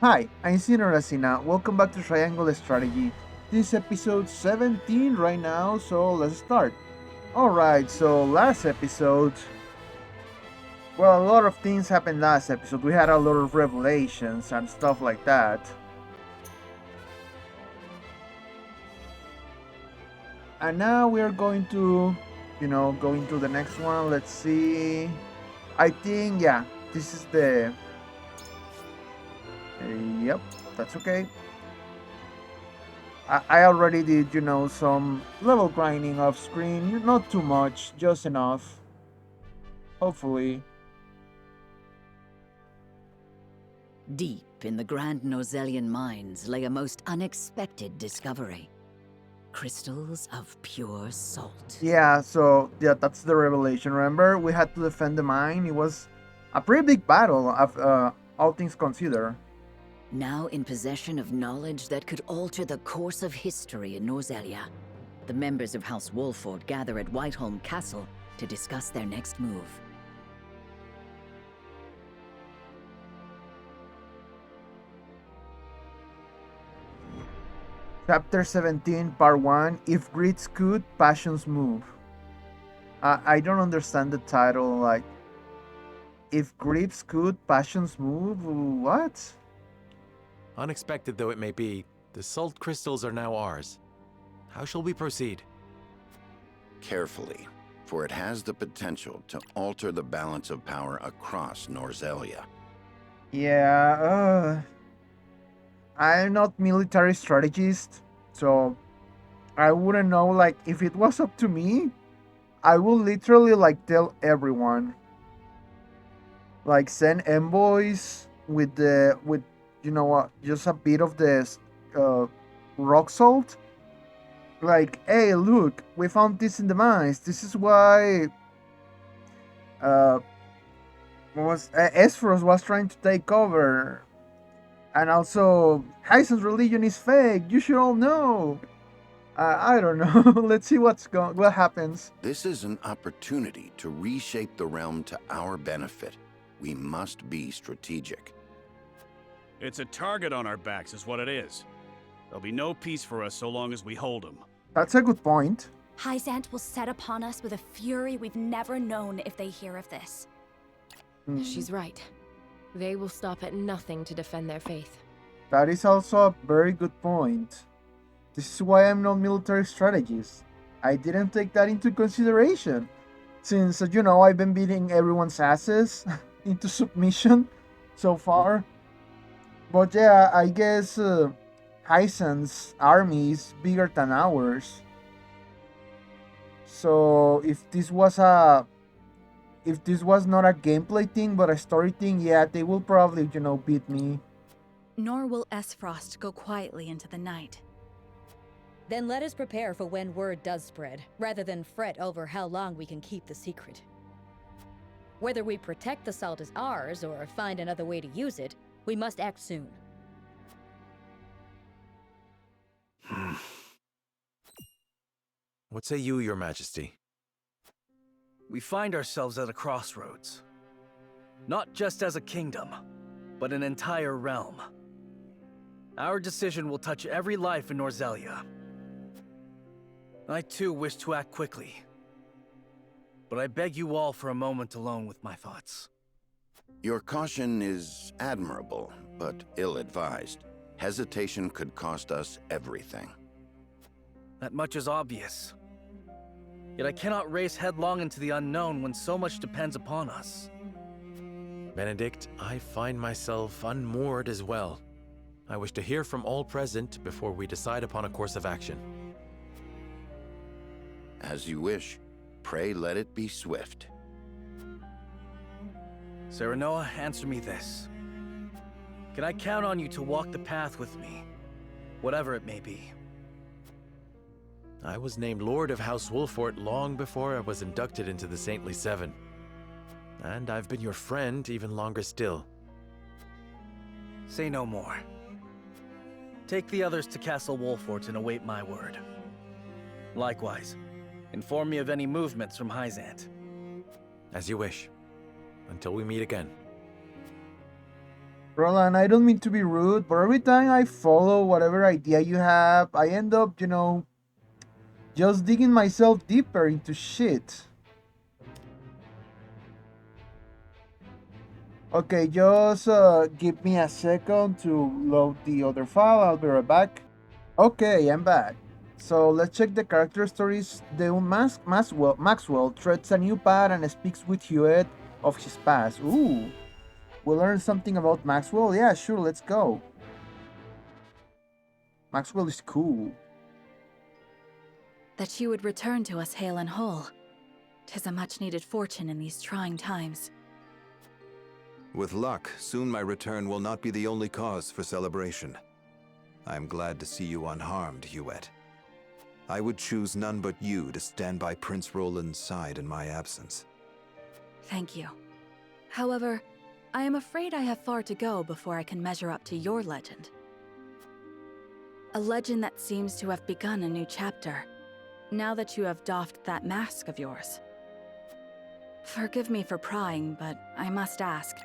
Hi, I'm Sinor Asina. Welcome back to Triangle Strategy. This is episode 17 right now, so let's start. Alright, so last episode, well, a lot of things happened last episode. We had a lot of revelations and stuff like that. And now we're going to, go into the next one. Let's see. I think, yeah, this is the. Yep, that's okay. I already did, some level grinding off screen. Not too much, just enough. Hopefully. Deep in the Grand Nozelian mines lay a most unexpected discovery. Crystals of pure salt. Yeah, so, yeah, that's the revelation. Remember, we had to defend the mine. It was a pretty big battle, all things considered. Now in possession of knowledge that could alter the course of history in Norzelia, the members of House Wolford gather at Whiteholm Castle to discuss their next move. Chapter 17, Part 1 If Greeds Could, Passions Move. I don't understand the title. Like, if griefs could, passions move? What? Unexpected though it may be, the salt crystals are now ours. How shall we proceed? Carefully, for it has the potential to alter the balance of power across Norzelia. Yeah, I'm not military strategist, so I wouldn't know. Like, if it was up to me, I would literally like tell everyone, like send envoys with just a bit of this uh, rock salt. Like, hey, look, we found this in the mines. This is why uh Espros was trying to take over, and also Heisen's religion is fake. You should all know. I don't know. Let's see what happens. This is an opportunity to reshape the realm to our benefit. We must be strategic. It's a target on our backs is what it is. There'll be no peace for us so long as we hold them. That's a good point. Hysant will set upon us with a fury we've never known if they hear of this. She's right. They will stop at nothing to defend their faith. That is also a very good point. This is why I'm not military strategist. I didn't take that into consideration. Since, I've been beating everyone's asses into submission so far. But yeah, I guess Heisen's army is bigger than ours. So if this was not a gameplay thing but a story thing, yeah, they will probably, beat me. Nor will Esfrost go quietly into the night. Then let us prepare for when word does spread, rather than fret over how long we can keep the secret. Whether we protect the salt as ours or find another way to use it, we must act soon. What say you, Your Majesty? We find ourselves at a crossroads. Not just as a kingdom, but an entire realm. Our decision will touch every life in Norzelia. I too wish to act quickly. But I beg you all for a moment alone with my thoughts. Your caution is admirable, but ill-advised. Hesitation could cost us everything. That much is obvious. Yet I cannot race headlong into the unknown when so much depends upon us. Benedict, I find myself unmoored as well. I wish to hear from all present before we decide upon a course of action. As you wish. Pray let it be swift. Serenoa, answer me this. Can I count on you to walk the path with me, whatever it may be? I was named Lord of House Wolfort long before I was inducted into the Saintly Seven. And I've been your friend even longer still. Say no more. Take the others to Castle Wolfort and await my word. Likewise, inform me of any movements from Hysant. As you wish. Until we meet again. Roland, I don't mean to be rude, but every time I follow whatever idea you have, I end up, just digging myself deeper into shit. Okay, just give me a second to load the other file. I'll be right back. Okay, I'm back. So let's check the character stories. The Maxwell treads a new path and speaks with Hewitt of his past. Ooh, we learned something about Maxwell? Yeah, sure, let's go. Maxwell is cool. That you would return to us hale and whole. 'Tis a much-needed fortune in these trying times. With luck, soon my return will not be the only cause for celebration. I am glad to see you unharmed, Hewitt. I would choose none but you to stand by Prince Roland's side in my absence. Thank you. However, I am afraid I have far to go before I can measure up to your legend. A legend that seems to have begun a new chapter, now that you have doffed that mask of yours. Forgive me for prying, but I must ask,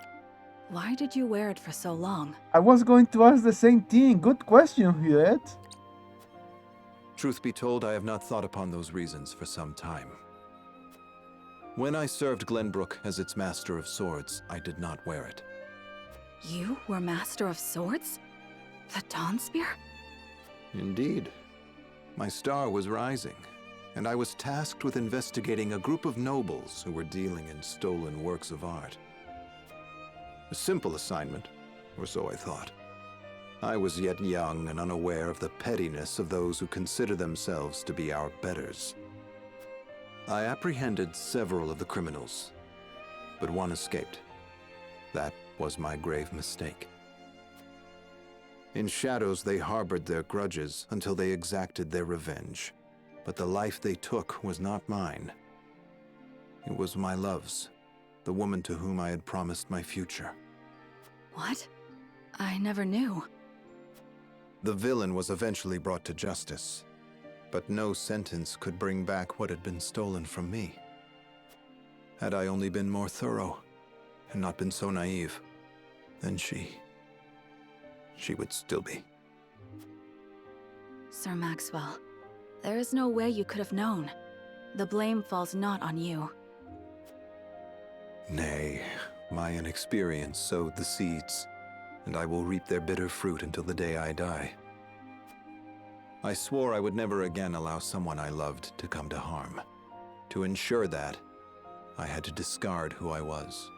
why did you wear it for so long? I was going to ask the same thing. Good question, Hewitt. Truth be told, I have not thought upon those reasons for some time. When I served Glenbrook as its Master of Swords, I did not wear it. You were Master of Swords? The Dawn Spear? Indeed. My star was rising, and I was tasked with investigating a group of nobles who were dealing in stolen works of art. A simple assignment, or so I thought. I was yet young and unaware of the pettiness of those who consider themselves to be our betters. I apprehended several of the criminals, but one escaped. That was my grave mistake. In shadows, they harbored their grudges until they exacted their revenge. But the life they took was not mine. It was my love's, the woman to whom I had promised my future. What? I never knew. The villain was eventually brought to justice, but no sentence could bring back what had been stolen from me. Had I only been more thorough, and not been so naive, then she would still be. Sir Maxwell, there is no way you could have known. The blame falls not on you. Nay, my inexperience sowed the seeds, and I will reap their bitter fruit until the day I die. I swore I would never again allow someone I loved to come to harm. To ensure that, I had to discard who I was.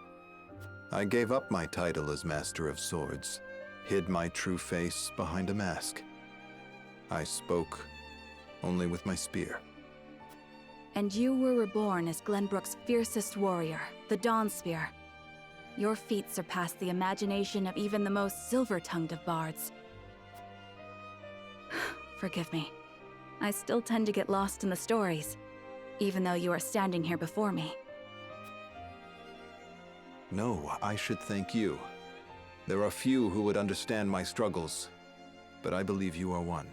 I gave up my title as Master of Swords, hid my true face behind a mask. I spoke only with my spear. And you were reborn as Glenbrook's fiercest warrior, the Dawn Spear. Your feat surpassed the imagination of even the most silver-tongued of bards. Forgive me. I still tend to get lost in the stories, even though you are standing here before me. No, I should thank you. There are few who would understand my struggles, but I believe you are one.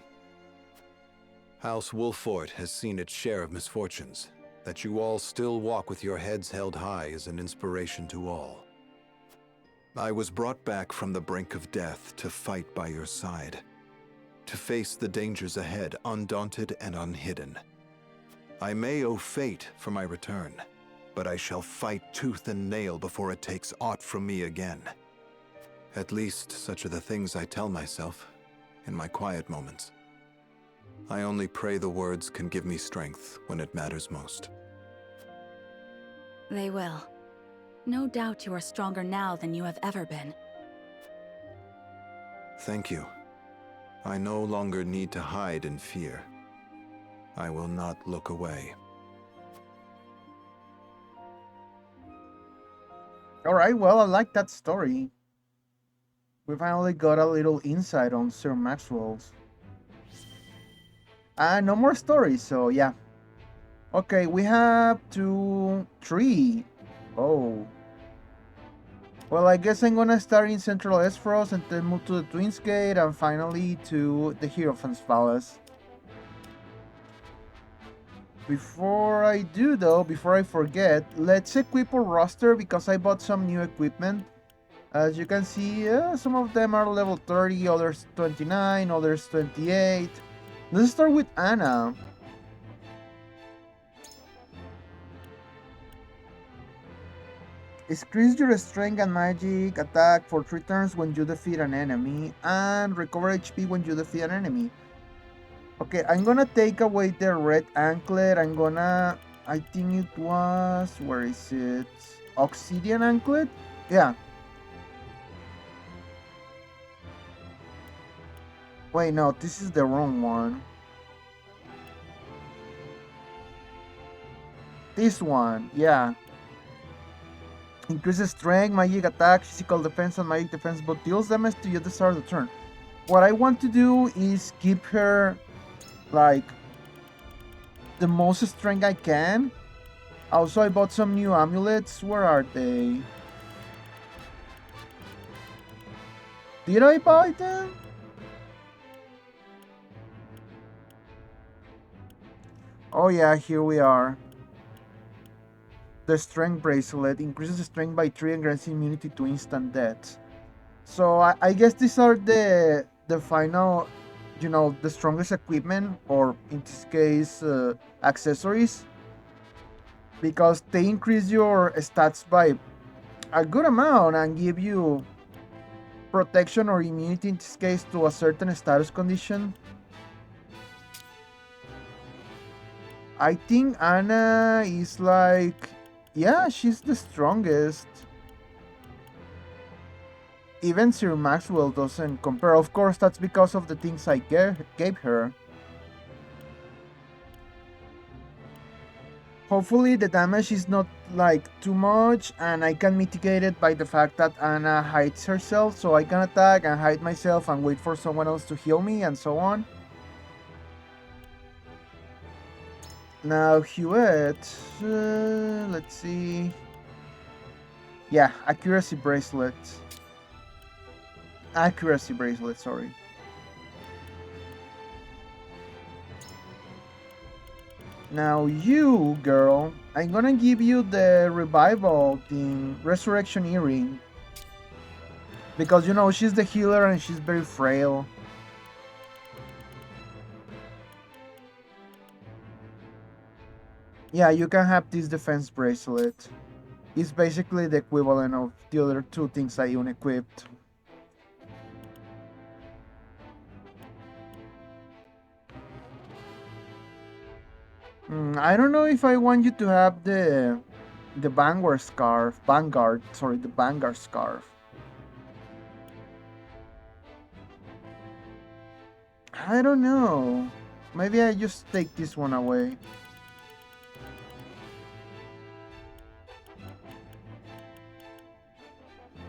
House Wolfort has seen its share of misfortunes. That you all still walk with your heads held high is an inspiration to all. I was brought back from the brink of death to fight by your side, to face the dangers ahead undaunted and unhidden. I may owe fate for my return, but I shall fight tooth and nail before it takes aught from me again. At least such are the things I tell myself in my quiet moments. I only pray the words can give me strength when it matters most. They will. No doubt you are stronger now than you have ever been. Thank you. I no longer need to hide in fear. I will not look away. Alright, well, I like that story. We finally got a little insight on Sir Maxwell's. No more stories, so yeah. Okay, we have 2, 3. Oh. Well, I guess I'm gonna start in Central Esfros and then move to the Twins Gate and finally to the Hierophant's Palace. Before I do though, before I forget, let's equip our roster because I bought some new equipment. As you can see, some of them are level 30, others 29, others 28. Let's start with Anna. Increase your strength and magic attack for 3 turns when you defeat an enemy, and recover HP when you defeat an enemy. Okay, I'm gonna take away the red anklet. I think it was, where is it? Obsidian anklet? Yeah. Wait, no, this is the wrong one. This one, yeah. Increases strength, magic attack, physical defense, and magic defense, but deals damage to you at the start of the turn. What I want to do is keep her, like, the most strength I can. Also, I bought some new amulets. Where are they? Did I buy them? Oh yeah, here we are. The strength bracelet increases strength by 3 and grants immunity to instant death. So I guess these are the final, the strongest equipment, or in this case, accessories, because they increase your stats by a good amount and give you protection or immunity in this case to a certain status condition. I think Anna is like, yeah, she's the strongest. Even Sir Maxwell doesn't compare. Of course, that's because of the things I gave her. Hopefully the damage is not like too much, and I can mitigate it by the fact that Anna hides herself, so I can attack and hide myself and wait for someone else to heal me and so on. Now Huette, let's see. Yeah, accuracy bracelet. Accuracy bracelet, sorry. Now you, girl, I'm gonna give you the revival thing, resurrection earring. Because, she's the healer and she's very frail. Yeah, you can have this defense bracelet. It's basically the equivalent of the other 2 things I unequipped. I don't know if I want you to have the Vanguard scarf. The Vanguard scarf. I don't know. Maybe I just take this one away.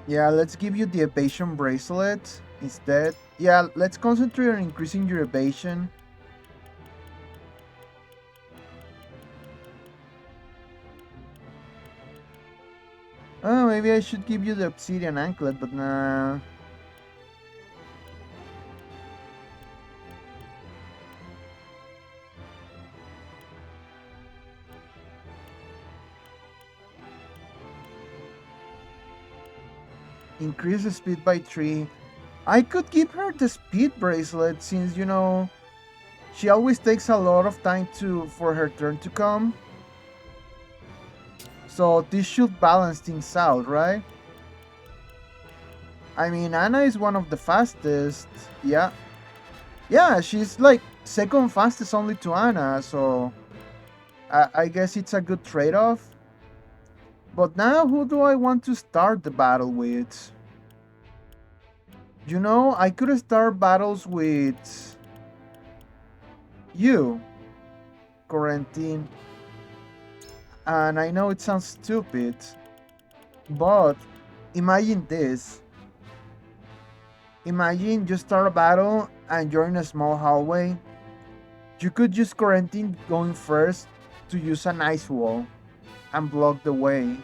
Yeah, let's give you the evasion bracelet instead. Yeah, let's concentrate on increasing your evasion. Oh, maybe I should give you the obsidian anklet, but nah. Increase the speed by 3. I could give her the speed bracelet since, she always takes a lot of time for her turn to come. So this should balance things out, right? I mean, Anna is one of the fastest. Yeah. Yeah, she's like second fastest only to Anna, so I guess it's a good trade-off. But now, who do I want to start the battle with? I could start battles with you, Corentin. And I know it sounds stupid, but imagine this. Imagine you start a battle and you're in a small hallway. You could use Corentin going first to use an ice wall and block the way.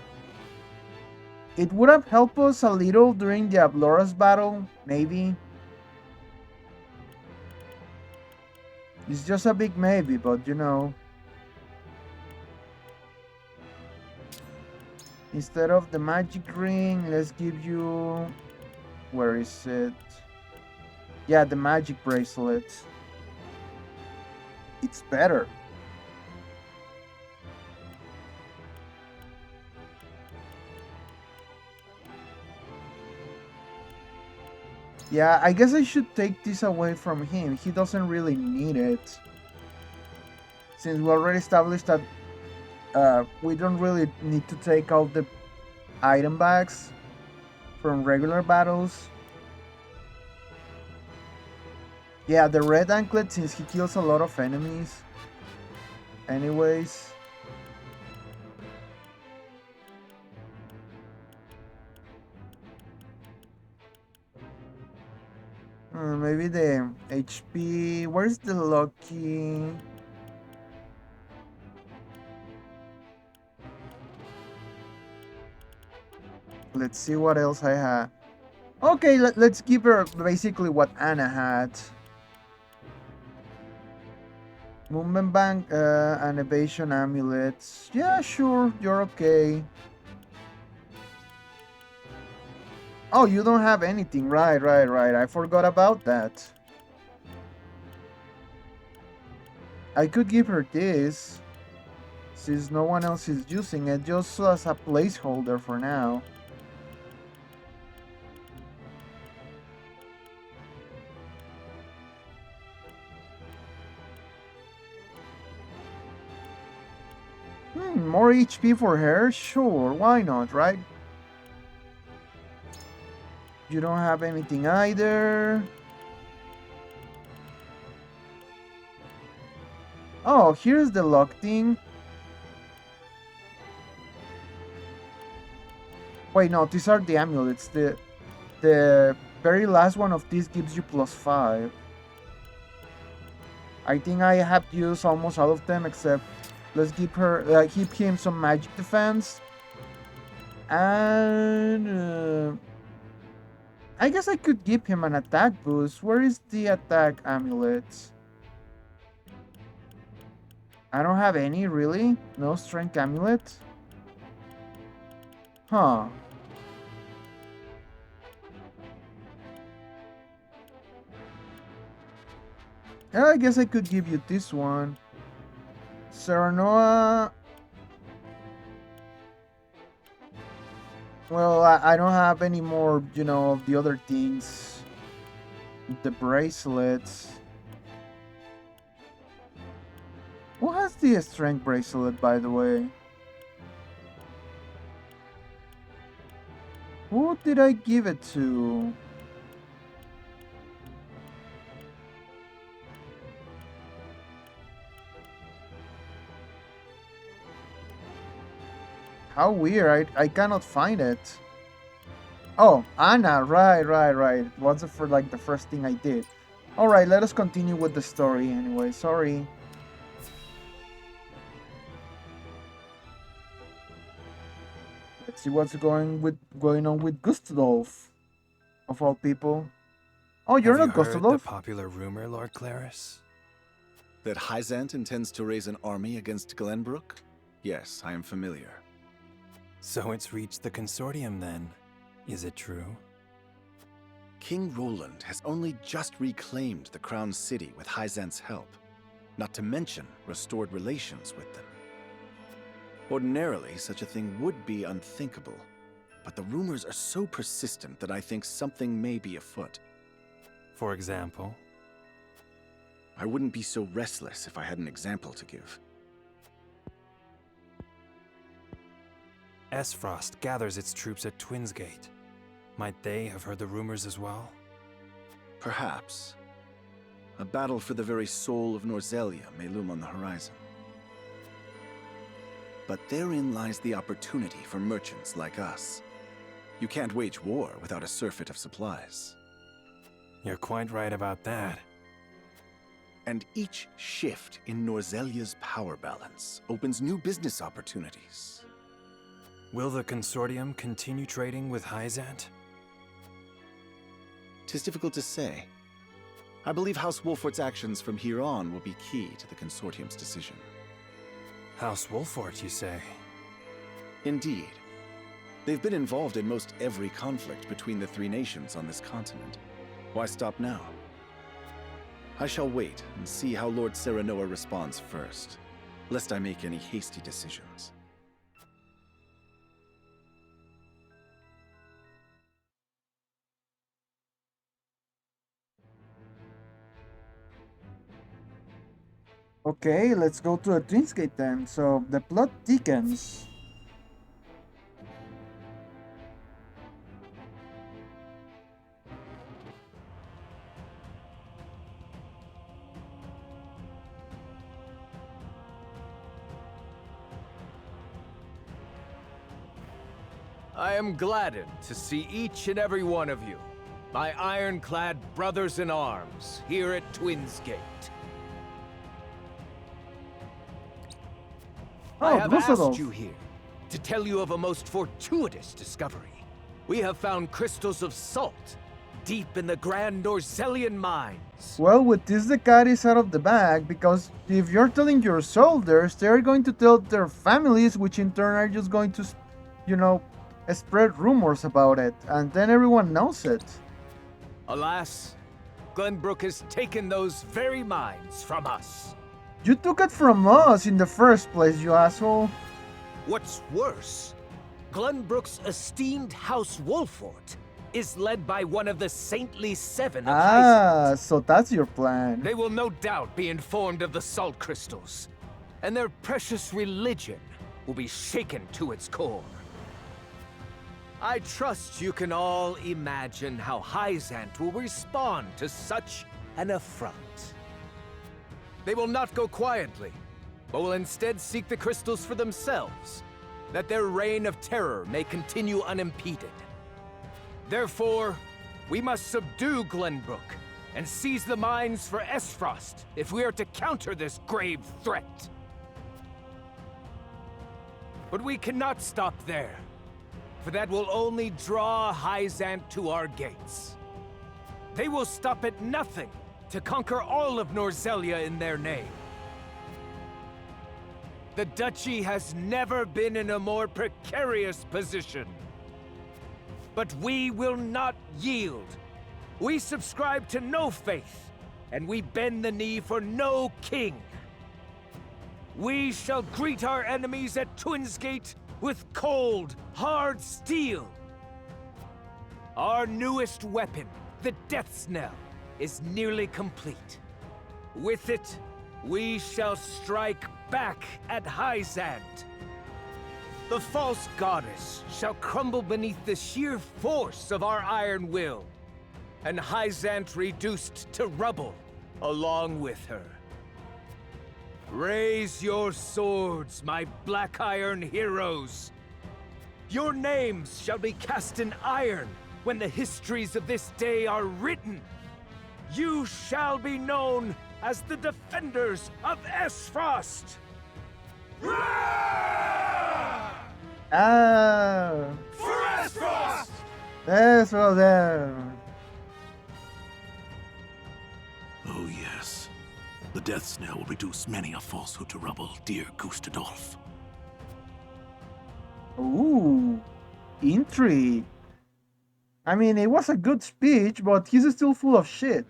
It would have helped us a little during the Ablora's battle, maybe. It's just a big maybe, but Instead of the magic ring, let's give you... Where is it? Yeah, the magic bracelet. It's better. Yeah, I guess I should take this away from him. He doesn't really need it. Since we already established that we don't really need to take out the item bags from regular battles. Yeah, the red anklet, since he kills a lot of enemies. Anyways. Maybe the HP. Where's the lucky? Let's see what else I have. Okay, let's give her basically what Anna had. Movement bank and evasion amulets. Yeah, sure, you're okay. Oh, you don't have anything. Right. I forgot about that. I could give her this, since no one else is using it, just as a placeholder for now. More HP for her? Sure, why not, right? You don't have anything either. Oh, here's the lock thing. Wait, no, these are the amulets. The very last one of these gives you +5. I think I have used almost all of them, except let's give him some magic defense. And I guess I could give him an attack boost. Where is the attack amulet? I don't have any, really? No strength amulet? Huh. Yeah, I guess I could give you this one. Serenoa. Well, I don't have any more, of the other things. The bracelets. Who has the strength bracelet, by the way? Who did I give it to? How weird, I cannot find it. Oh, Anna, right. It was the first thing I did. Alright, let us continue with the story anyway, sorry. Let's see what's going on with Gustadolf, of all people. Oh, you're not Have you heard the Gustadolf? popular rumor, Lord Claris? That Hyzant intends to raise an army against Glenbrook? Yes, I am familiar. So it's reached the consortium then. Is it true? King Roland has only just reclaimed the Crown City with Hyzant's help, not to mention restored relations with them. Ordinarily, such a thing would be unthinkable, but the rumors are so persistent that I think something may be afoot. For example? I wouldn't be so restless if I had an example to give. Esfrost gathers its troops at Twinsgate. Might they have heard the rumors as well? Perhaps. A battle for the very soul of Norzelia may loom on the horizon. But therein lies the opportunity for merchants like us. You can't wage war without a surfeit of supplies. You're quite right about that. And each shift in Norzelia's power balance opens new business opportunities. Will the consortium continue trading with Hyzant? 'Tis difficult to say. I believe House Wolfort's actions from here on will be key to the consortium's decision. House Wolfort, you say? Indeed. They've been involved in most every conflict between the three nations on this continent. Why stop now? I shall wait and see how Lord Serenoa responds first, lest I make any hasty decisions. Okay, let's go to the Twins Gate then. So the plot thickens. I am gladdened to see each and every one of you, my ironclad brothers in arms, here at Twins Gate. I have asked you here to tell you of a most fortuitous discovery. We have found crystals of salt deep in the Grand Norzelian mines. Well, with this, the cat is out of the bag, because if you're telling your soldiers, they're going to tell their families, which in turn are just going to, you know, spread rumors about it, and then everyone knows it. Alas, Glenbrook has taken those very mines from us. You took it from us in the first place, you asshole. What's worse, Glenbrook's esteemed House Wolfort is led by one of the Saintly Seven of Heisent. So that's your plan. They will no doubt be informed of the salt crystals, and their precious religion will be shaken to its core. I trust you can all imagine how Heisent will respond to such an affront. They will not go quietly, but will instead seek the crystals for themselves, that their reign of terror may continue unimpeded. Therefore, we must subdue Glenbrook and seize the mines for Esfrost if we are to counter this grave threat. But we cannot stop there, for that will only draw Heisent to our gates. They will stop at nothing to conquer all of Norzelia in their name. The Duchy has never been in a more precarious position. But we will not yield. We subscribe to no faith, and we bend the knee for no king. We shall greet our enemies at Twins Gate with cold, hard steel. Our newest weapon, the Death's Knell, is nearly complete. With it, we shall strike back at Heisent. The false goddess shall crumble beneath the sheer force of our iron will, and Heisent reduced to rubble along with her. Raise your swords, my black iron heroes. Your names shall be cast in iron when the histories of this day are written. You shall be known as the defenders of Esfrost. For Esfrost! Esfrost there. Oh yes. The Death's Knell will reduce many a falsehood to rubble, dear Gustadolf. Ooh, intrigue. I mean, it was a good speech, but he's still full of shit.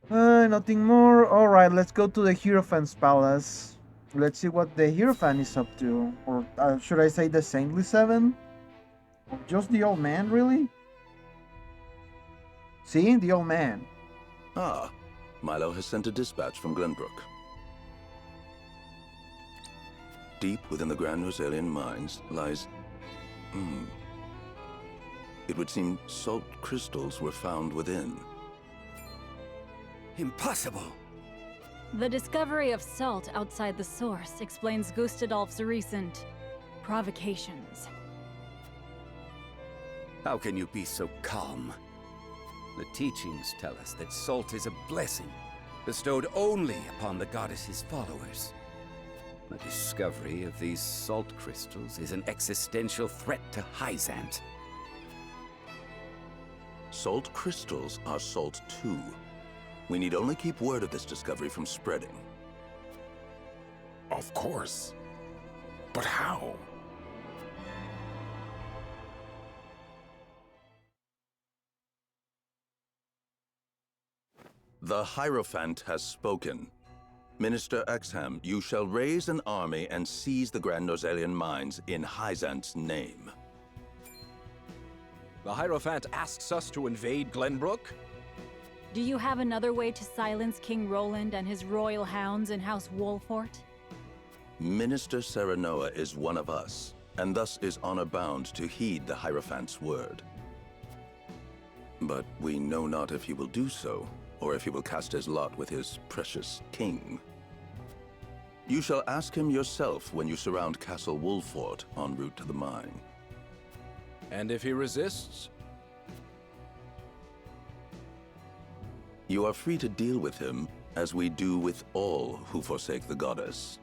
Nothing more. Alright, let's go to the Hierophant's Palace. Let's see what the Hierophant is up to. Or should I say the Saintly Seven? Or just the old man, really? See? The old man. Ah, Milo has sent a dispatch from Glenbrook. Deep within the Grand Norzelian mines lies... It would seem salt crystals were found within. Impossible! The discovery of salt outside the source explains Gustadolf's recent provocations. How can you be so calm? The teachings tell us that salt is a blessing, bestowed only upon the goddess's followers. The discovery of these salt crystals is an existential threat to Heisent. Salt crystals are salt too. We need only keep word of this discovery from spreading. Of course. But how? The Hierophant has spoken. Minister Exham, you shall raise an army and seize the Grand Norzelian mines in Hyzant's name. The Hierophant asks us to invade Glenbrook? Do you have another way to silence King Roland and his royal hounds in House Wolfort? Minister Serenoa is one of us, and thus is honor-bound to heed the Hierophant's word. But we know not if he will do so, or if he will cast his lot with his precious king. You shall ask him yourself when you surround Castle Wolfort en route to the mine. And if he resists? You are free to deal with him, as we do with all who forsake the goddess.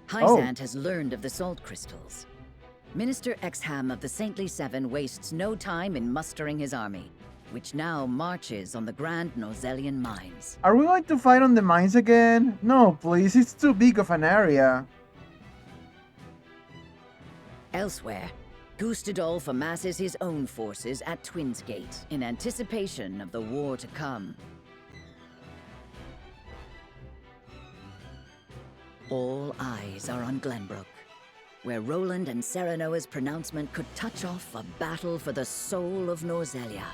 Hyzant has learned of the salt crystals. Minister Exham of the Saintly Seven wastes no time in mustering his army, which now marches on the Grand Norzelian mines. Are we going to fight on the mines again? No, please, it's too big of an area. Elsewhere, Gustadolf amasses his own forces at Twinsgate in anticipation of the war to come. All eyes are on Glenbrook, where Roland and Serenoa's pronouncement could touch off a battle for the soul of Norzelia.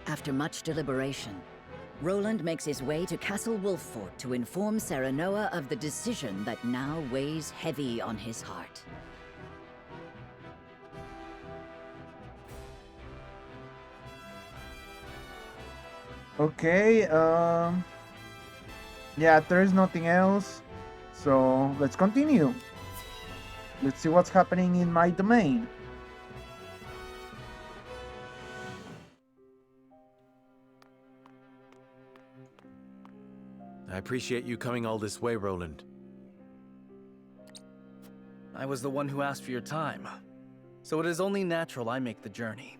After much deliberation, Roland makes his way to Castle Wolfort to inform Serenoa of the decision that now weighs heavy on his heart. Okay, yeah, there is nothing else. So let's continue. Let's see what's happening in my domain. I appreciate you coming all this way, Roland. I was the one who asked for your time, so it is only natural I make the journey.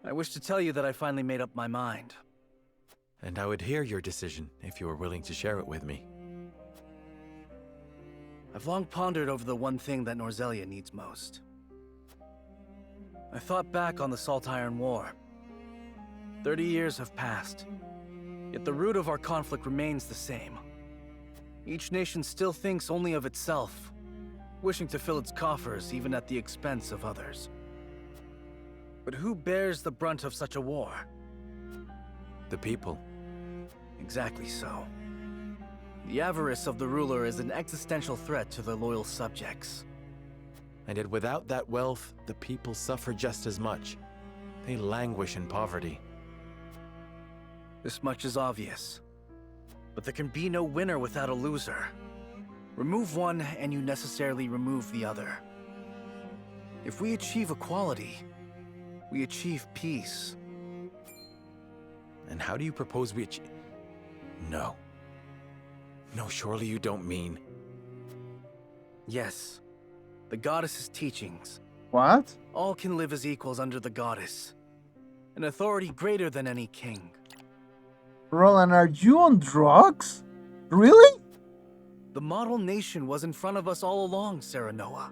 I wish to tell you that I finally made up my mind. And I would hear your decision if you were willing to share it with me. I've long pondered over the one thing that Norzelia needs most. I thought back on the Salt Iron War. 30 years have passed, yet the root of our conflict remains the same. Each nation still thinks only of itself, wishing to fill its coffers even at the expense of others. But who bears the brunt of such a war? The people. Exactly so. The avarice of the ruler is an existential threat to their loyal subjects. And yet without that wealth, the people suffer just as much. They languish in poverty. This much is obvious. But there can be no winner without a loser. Remove one, and you necessarily remove the other. If we achieve equality, we achieve peace. And how do you propose we achieve? No. No, surely you don't mean... Yes. The goddess's teachings. What? All can live as equals under the goddess. An authority greater than any king. Roland, are you on drugs? Really? The model nation was in front of us all along, Serenoa.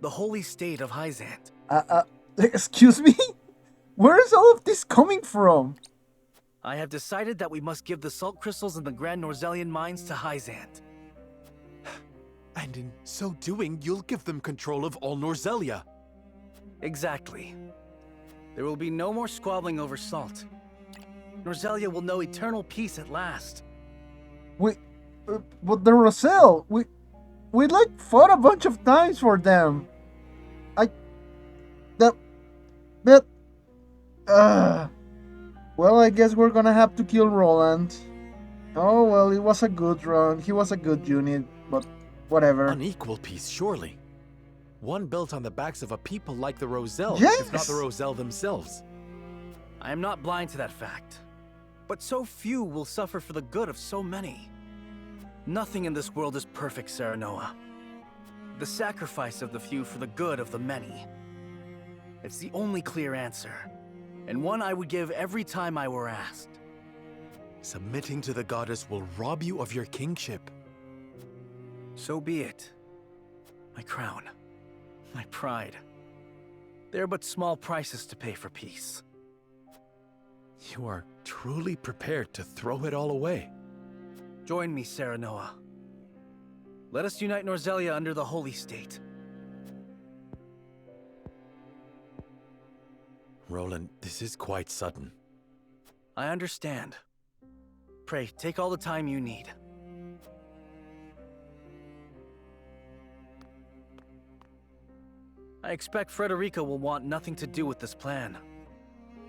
The holy state of Hyzant. Excuse me? Where is all of this coming from? I have decided that we must give the salt crystals in the Grand Norzelian mines to Hyzant. And in so doing, you'll give them control of all Norzelia. Exactly. There will be no more squabbling over salt. Norzelia will know eternal peace at last. But the Roselle, we like fought a bunch of times for them. Well, I guess we're gonna have to kill Roland. Oh, well, it was a good run. He was a good unit, but whatever. Unequal peace, surely. One built on the backs of a people like the Roselle, yes! if not the Roselle themselves. I am not blind to that fact. But so few will suffer for the good of so many. Nothing in this world is perfect, Serenoa. The sacrifice of the few for the good of the many. It's the only clear answer, and one I would give every time I were asked. Submitting to the goddess will rob you of your kingship. So be it. My crown, my pride. They're but small prices to pay for peace. You are truly prepared to throw it all away. Join me, Serenoa. Let us unite Norzelia under the Holy State. Roland, this is quite sudden. I understand. Pray, take all the time you need. I expect Frederica will want nothing to do with this plan,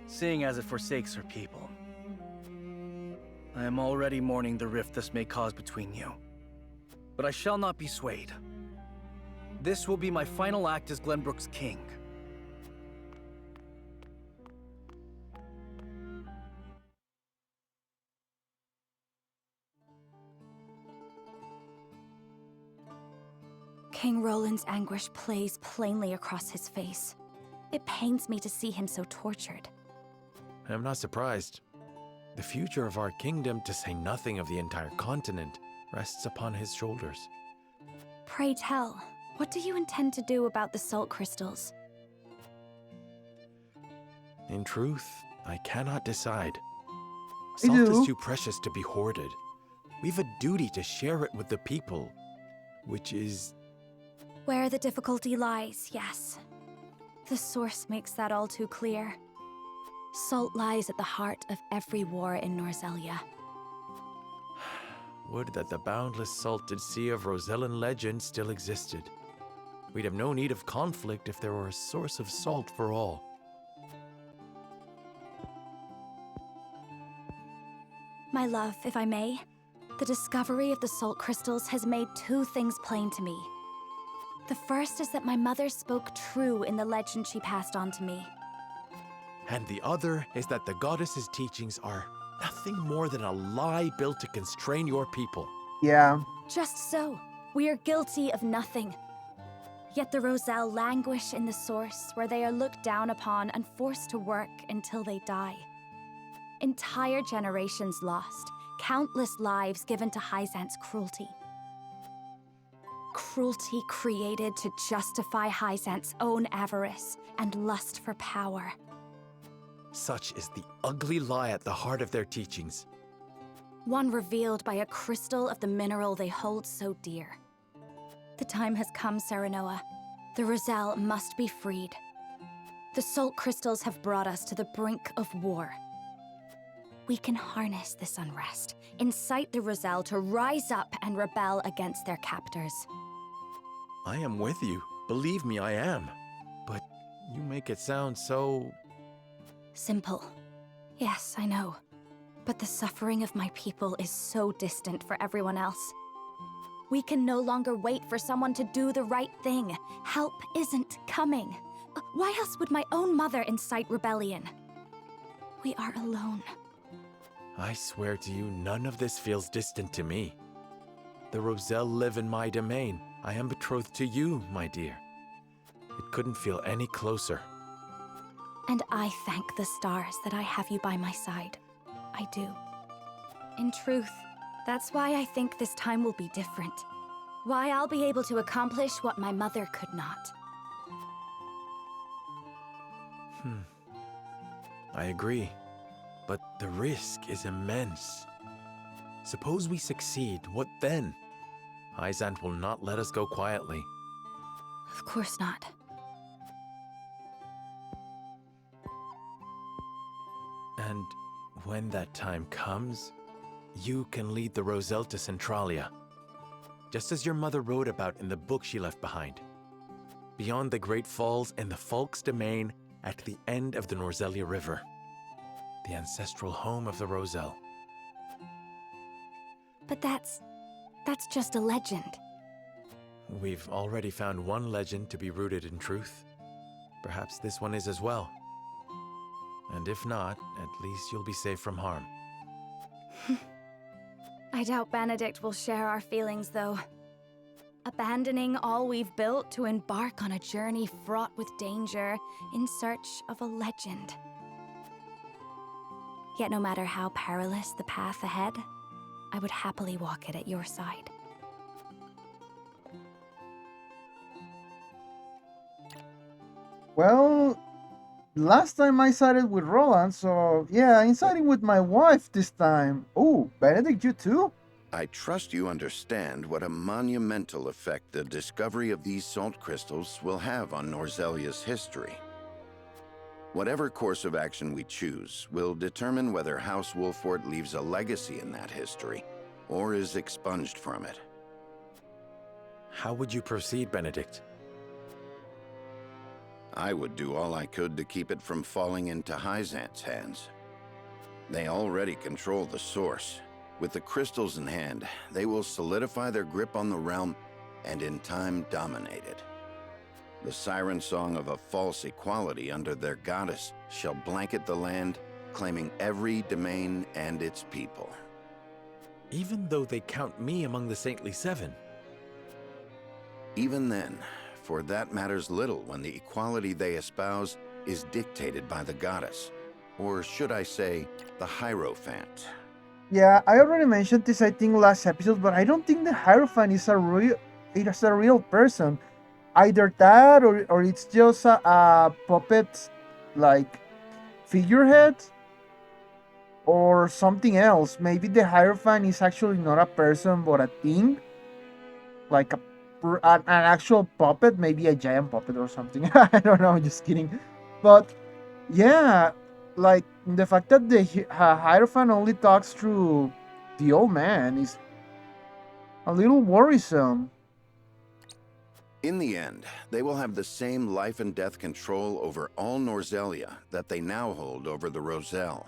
seeing as it forsakes her people. I am already mourning the rift this may cause between you, but I shall not be swayed. This will be my final act as Glenbrook's king. King Roland's anguish plays plainly across his face. It pains me to see him so tortured. I'm not surprised. The future of our kingdom, to say nothing of the entire continent, rests upon his shoulders. Pray tell, what do you intend to do about the salt crystals? In truth, I cannot decide. I Salt do. is too precious to be hoarded. We've a duty to share it with the people, which is... Where the difficulty lies, yes. The source makes that all too clear. Salt lies at the heart of every war in Norzelia. Would that the boundless salted sea of Rosellan legend still existed. We'd have no need of conflict if there were a source of salt for all. My love, if I may, the discovery of the salt crystals has made two things plain to me. The first is that my mother spoke true in the legend she passed on to me. And the other is that the goddess's teachings are nothing more than a lie built to constrain your people. Yeah. Just so. We are guilty of nothing. Yet the Roselle languish in the source, where they are looked down upon and forced to work until they die. Entire generations lost, countless lives given to Hyzant's cruelty. Cruelty created to justify Hyzant's own avarice and lust for power. Such is the ugly lie at the heart of their teachings. One revealed by a crystal of the mineral they hold so dear. The time has come, Serenoa. The Roselle must be freed. The salt crystals have brought us to the brink of war. We can harness this unrest, incite the Roselle to rise up and rebel against their captors. I am with you. Believe me, I am. But you make it sound so... Simple. Yes, I know. But the suffering of my people is so distant for everyone else. We can no longer wait for someone to do the right thing. Help isn't coming. Why else would my own mother incite rebellion? We are alone. I swear to you, none of this feels distant to me. The Roselle live in my domain. I am betrothed to you, my dear. It couldn't feel any closer. And I thank the stars that I have you by my side. I do. In truth, that's why I think this time will be different. Why I'll be able to accomplish what my mother could not. I agree. But the risk is immense. Suppose we succeed, what then? Hyzant will not let us go quietly. Of course not. And when that time comes, you can lead the Roselle to Centralia, just as your mother wrote about in the book she left behind. Beyond the Great Falls and the Falk's domain at the end of the Norzelia River, the ancestral home of the Roselle. But that's just a legend. We've already found one legend to be rooted in truth. Perhaps this one is as well. And if not, at least you'll be safe from harm. I doubt Benedict will share our feelings, though. abandoning all we've built to embark on a journey fraught with danger in search of a legend. Yet no matter how perilous the path ahead, I would happily walk it at your side. Well, last time I sided with Roland, so yeah, I'm siding with my wife this time. Oh, Benedict, you too? I trust you understand what a monumental effect the discovery of these salt crystals will have on Norzelia's history. Whatever course of action we choose will determine whether House Wolfort leaves a legacy in that history, or is expunged from it. How would you proceed, Benedict? I would do all I could to keep it from falling into Hyzant's hands. They already control the source. With the crystals in hand, they will solidify their grip on the realm and in time dominate it. The siren song of a false equality under their goddess shall blanket the land, claiming every domain and its people. Even though they count me among the Saintly Seven? Even then, for that matters little when the equality they espouse is dictated by the goddess, or should I say, the Hierophant. Yeah, I already mentioned this, I think, last episode, but I don't think the Hierophant is a real person. Either that, or it's just a puppet, like, figurehead, or something else. Maybe the Hierophant is actually not a person, but a thing, like an actual puppet, maybe a giant puppet or something. I don't know, just kidding. But yeah, like the fact that the Hierophant only talks through the old man is a little worrisome. In the end, they will have the same life and death control over all Norzelia that they now hold over the Roselle.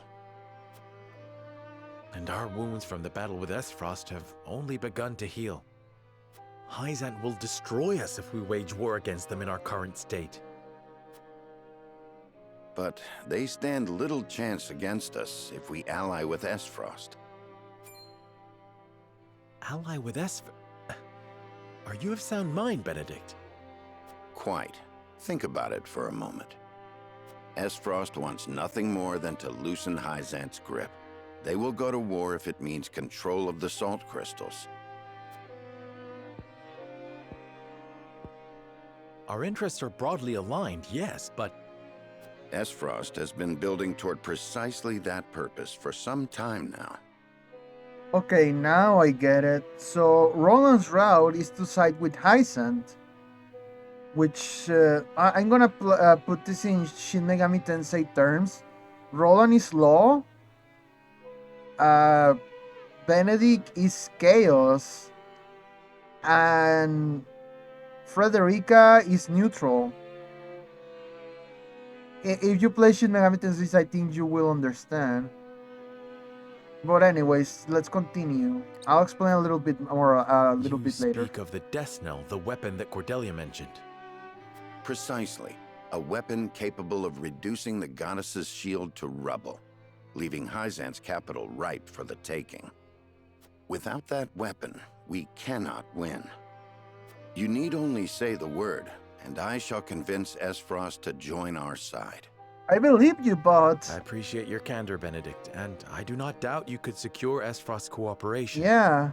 And our wounds from the battle with Esfrost have only begun to heal. Hyzant will destroy us if we wage war against them in our current state. But they stand little chance against us if we ally with Esfrost. Ally with Esfrost? Are you of sound mind, Benedict? Quite. Think about it for a moment. Esfrost wants nothing more than to loosen Hyzant's grip. They will go to war if it means control of the salt crystals. Our interests are broadly aligned, yes, but... Esfrost has been building toward precisely that purpose for some time now. Okay, now I get it. So Roland's route is to side with Hyzant, which I'm gonna put this in Shin Megami Tensei terms. Roland is law. Benedict is chaos, and Frederica is neutral. If you play Shin Megami Tensei, I think you will understand. But anyways, let's continue. I'll explain a little bit more a little bit later. You speak of the Death Knell, the weapon that Cordelia mentioned. Precisely. A weapon capable of reducing the goddess's shield to rubble, leaving Hyzant's capital ripe for the taking. Without that weapon, we cannot win. You need only say the word, and I shall convince Esfrost to join our side. I believe you, but... I appreciate your candor, Benedict, and I do not doubt you could secure Esfrost's cooperation. Yeah.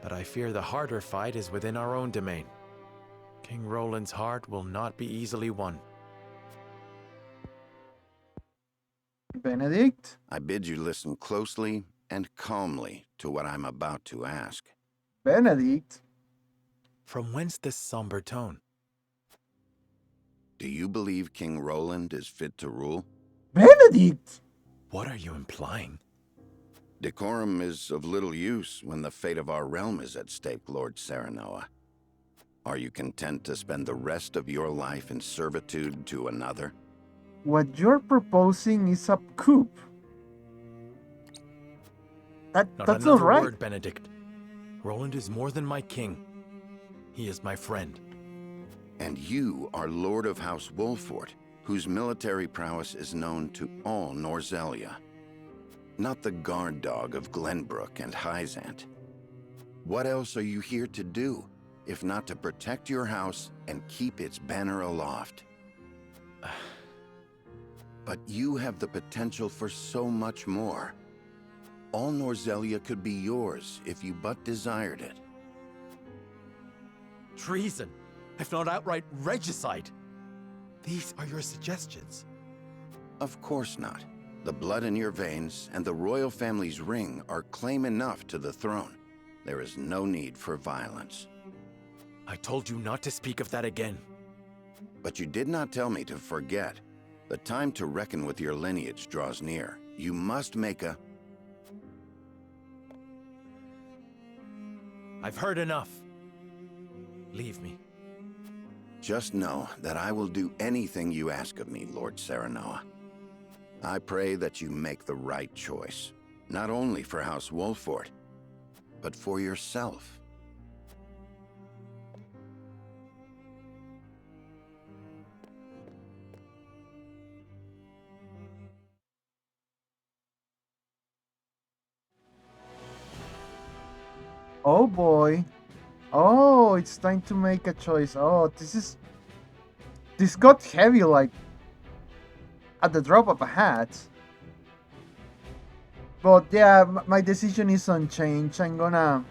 But I fear the harder fight is within our own domain. King Roland's heart will not be easily won. Benedict? I bid you listen closely and calmly to what I'm about to ask. Benedict? From whence this somber tone? Do you believe King Roland is fit to rule? Benedict! What are you implying? Decorum is of little use when the fate of our realm is at stake, Lord Serenoa. Are you content to spend the rest of your life in servitude to another? What you're proposing is a coup. That's not not right. Word, Benedict. Roland is more than my king. He is my friend. And you are Lord of House Wolfort, whose military prowess is known to all Norzelia. Not the guard dog of Glenbrook and Hyzant. What else are you here to do, if not to protect your house and keep its banner aloft? But you have the potential for so much more. All Norzelia could be yours if you but desired it. Treason, if not outright regicide. These are your suggestions. Of course not. The blood in your veins and the royal family's ring are claim enough to the throne. There is no need for violence. I told you not to speak of that again. But you did not tell me to forget. The time to reckon with your lineage draws near. You must make a... I've heard enough. Leave me. Just know that I will do anything you ask of me, Lord Serenoa. I pray that you make the right choice, not only for House Wolfort, but for yourself. Oh boy. Oh, it's time to make a choice. Oh, this got heavy like at the drop of a hat. But yeah, my decision is unchanged. I'm gonna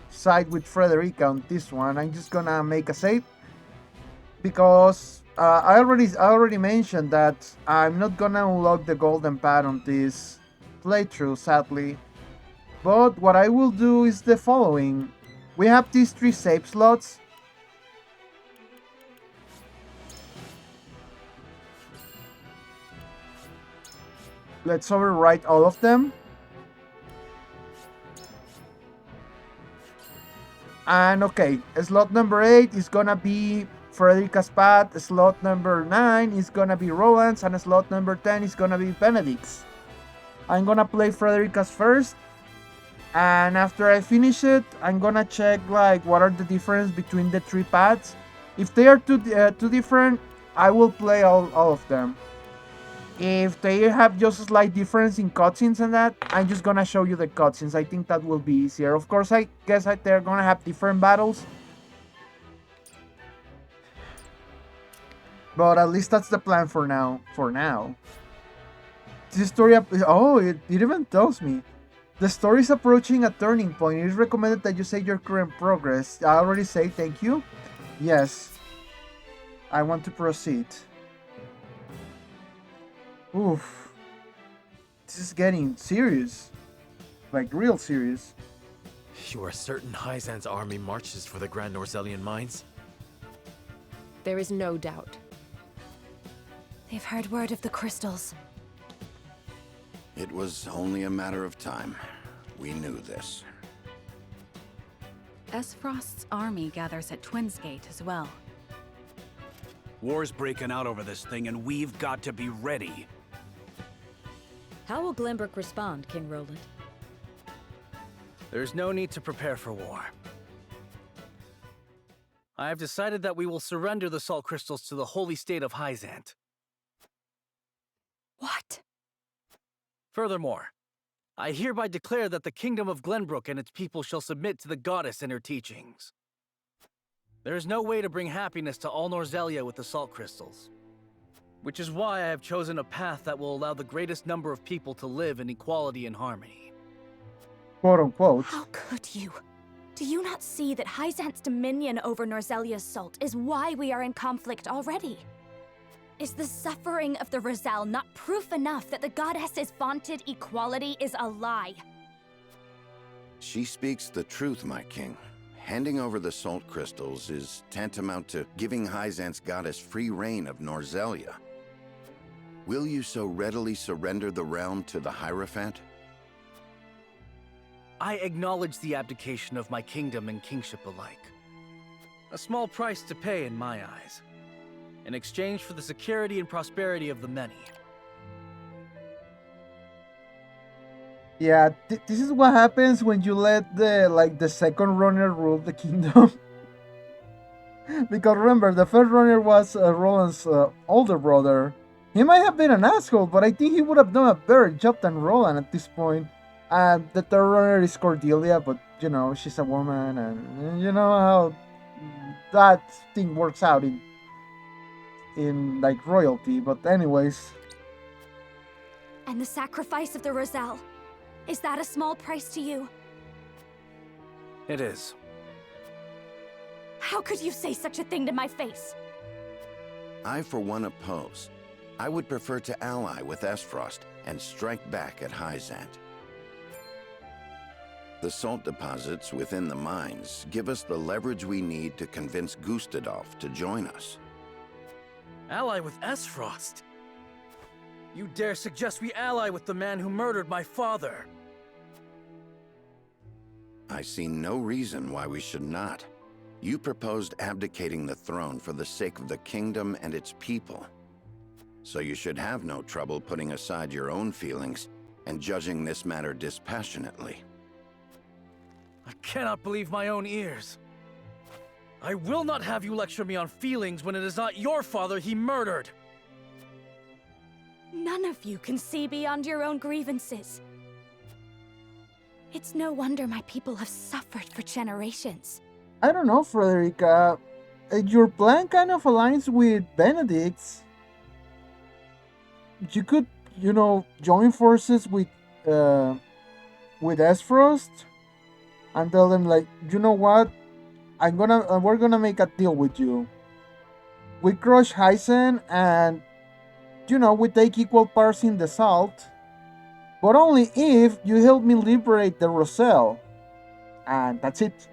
side with Frederica on this one. I'm just gonna make a save because I already mentioned that I'm not gonna unlock the golden pad on this playthrough, sadly. But what I will do is the following. We have these 3 save slots. Let's overwrite all of them. And okay, slot number 8 is gonna be Frederica's pad, slot number 9 is gonna be Roland's, and slot number 10 is gonna be Benedict's. I'm gonna play Frederica's first, and after I finish it, I'm gonna check like what are the difference between the 3 pads. If they are too different, I will play all of them. If they have just a slight difference in cutscenes and that, I'm just gonna show you the cutscenes. I think that will be easier. Of course, I guess they're gonna have different battles. But at least that's the plan for now. This story... Oh, it even tells me. The story is approaching a turning point. It is recommended that you save your current progress. I already say thank you. Yes. I want to proceed. Oof. This is getting serious. Like, real serious. You are certain Hyzan's army marches for the Grand Norzelian mines? There is no doubt. They've heard word of the crystals. It was only a matter of time. We knew this. Esfrost's army gathers at Twinsgate as well. War's breaking out over this thing, and we've got to be ready. How will Glenbrook respond, King Roland? There's no need to prepare for war. I have decided that we will surrender the salt crystals to the holy state of Hyzant. What? Furthermore, I hereby declare that the kingdom of Glenbrook and its people shall submit to the goddess and her teachings. There is no way to bring happiness to all Norzelia with the salt crystals, which is why I have chosen a path that will allow the greatest number of people to live in equality and harmony. Quote unquote. How could you? Do you not see that Hyzant's dominion over Norzelia's salt is why we are in conflict already? Is the suffering of the Rosal not proof enough that the goddess's vaunted equality is a lie? She speaks the truth, my king. Handing over the salt crystals is tantamount to giving Hyzant's goddess free reign of Norzelia. Will you so readily surrender the realm to the Hierophant? I acknowledge the abdication of my kingdom and kingship alike. A small price to pay in my eyes, in exchange for the security and prosperity of the many. Yeah, this is what happens when you let the second runner rule the kingdom. Because remember, the first runner was Roland's older brother. He might have been an asshole, but I think he would have done a better job than Roland at this point. The third runner is Cordelia, but you know she's a woman, and you know how that thing works out in like royalty. But anyways, And the sacrifice of the Roselle, is that a small price to you? It is. How could you say such a thing to my face? I, for one, oppose. I would prefer to ally with Esfrost and strike back at Hyzant. The salt deposits within the mines give us the leverage we need to convince Gustadolf to join us. Ally with Esfrost? You dare suggest we ally with the man who murdered my father? I see no reason why we should not. You proposed abdicating the throne for the sake of the kingdom and its people. So you should have no trouble putting aside your own feelings and judging this matter dispassionately. I cannot believe my own ears. I will not have you lecture me on feelings when it is not your father he murdered. None of you can see beyond your own grievances. It's no wonder my people have suffered for generations. I don't know, Frederica. Your plan kind of aligns with Benedict's. You could, you know, join forces with Esfrost and tell them like, you know what, we're gonna make a deal with you. We crush Hyzen and you know we take equal parts in the salt, but only if you help me liberate the Roselle, and that's it.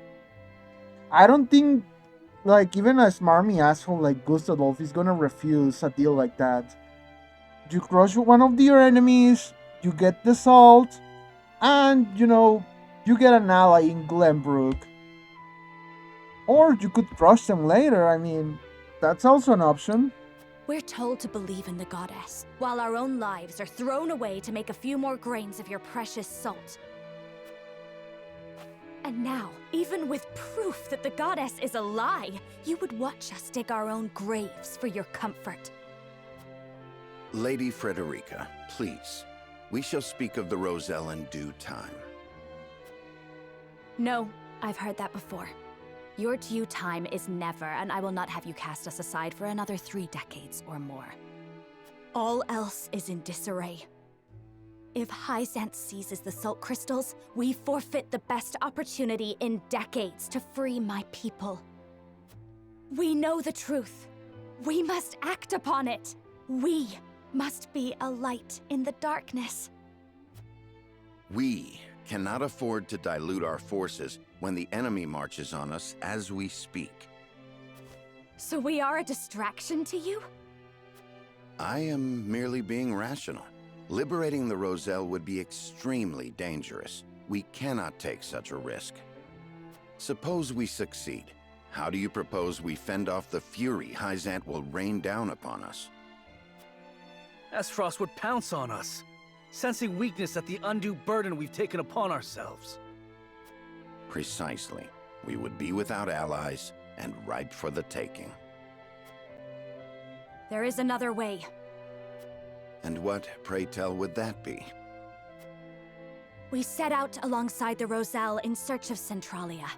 I don't think like even a smarmy asshole like Gustadolf is gonna refuse a deal like that. You crush one of your enemies, you get the salt, and you know you get an ally in Glenbrook. Or you could crush them later. I mean, that's also an option. We're told to believe in the goddess, while our own lives are thrown away to make a few more grains of your precious salt. And now, even with proof that the goddess is a lie, you would watch us dig our own graves for your comfort. Lady Frederica, please. We shall speak of the Roselle in due time. No, I've heard that before. Your due time is never, and I will not have you cast us aside for another 3 decades or more. All else is in disarray. If Hyzant seizes the salt crystals, we forfeit the best opportunity in decades to free my people. We know the truth. We must act upon it. We must be a light in the darkness. We cannot afford to dilute our forces when the enemy marches on us as we speak. So we are a distraction to you? I am merely being rational. Liberating the Roselle would be extremely dangerous. We cannot take such a risk. Suppose we succeed. How do you propose we fend off the fury Hyzant will rain down upon us? Esfrost would pounce on us, sensing weakness at the undue burden we've taken upon ourselves. Precisely. We would be without allies and ripe for the taking. There is another way. And what, pray tell, would that be? We set out alongside the Roselle in search of Centralia.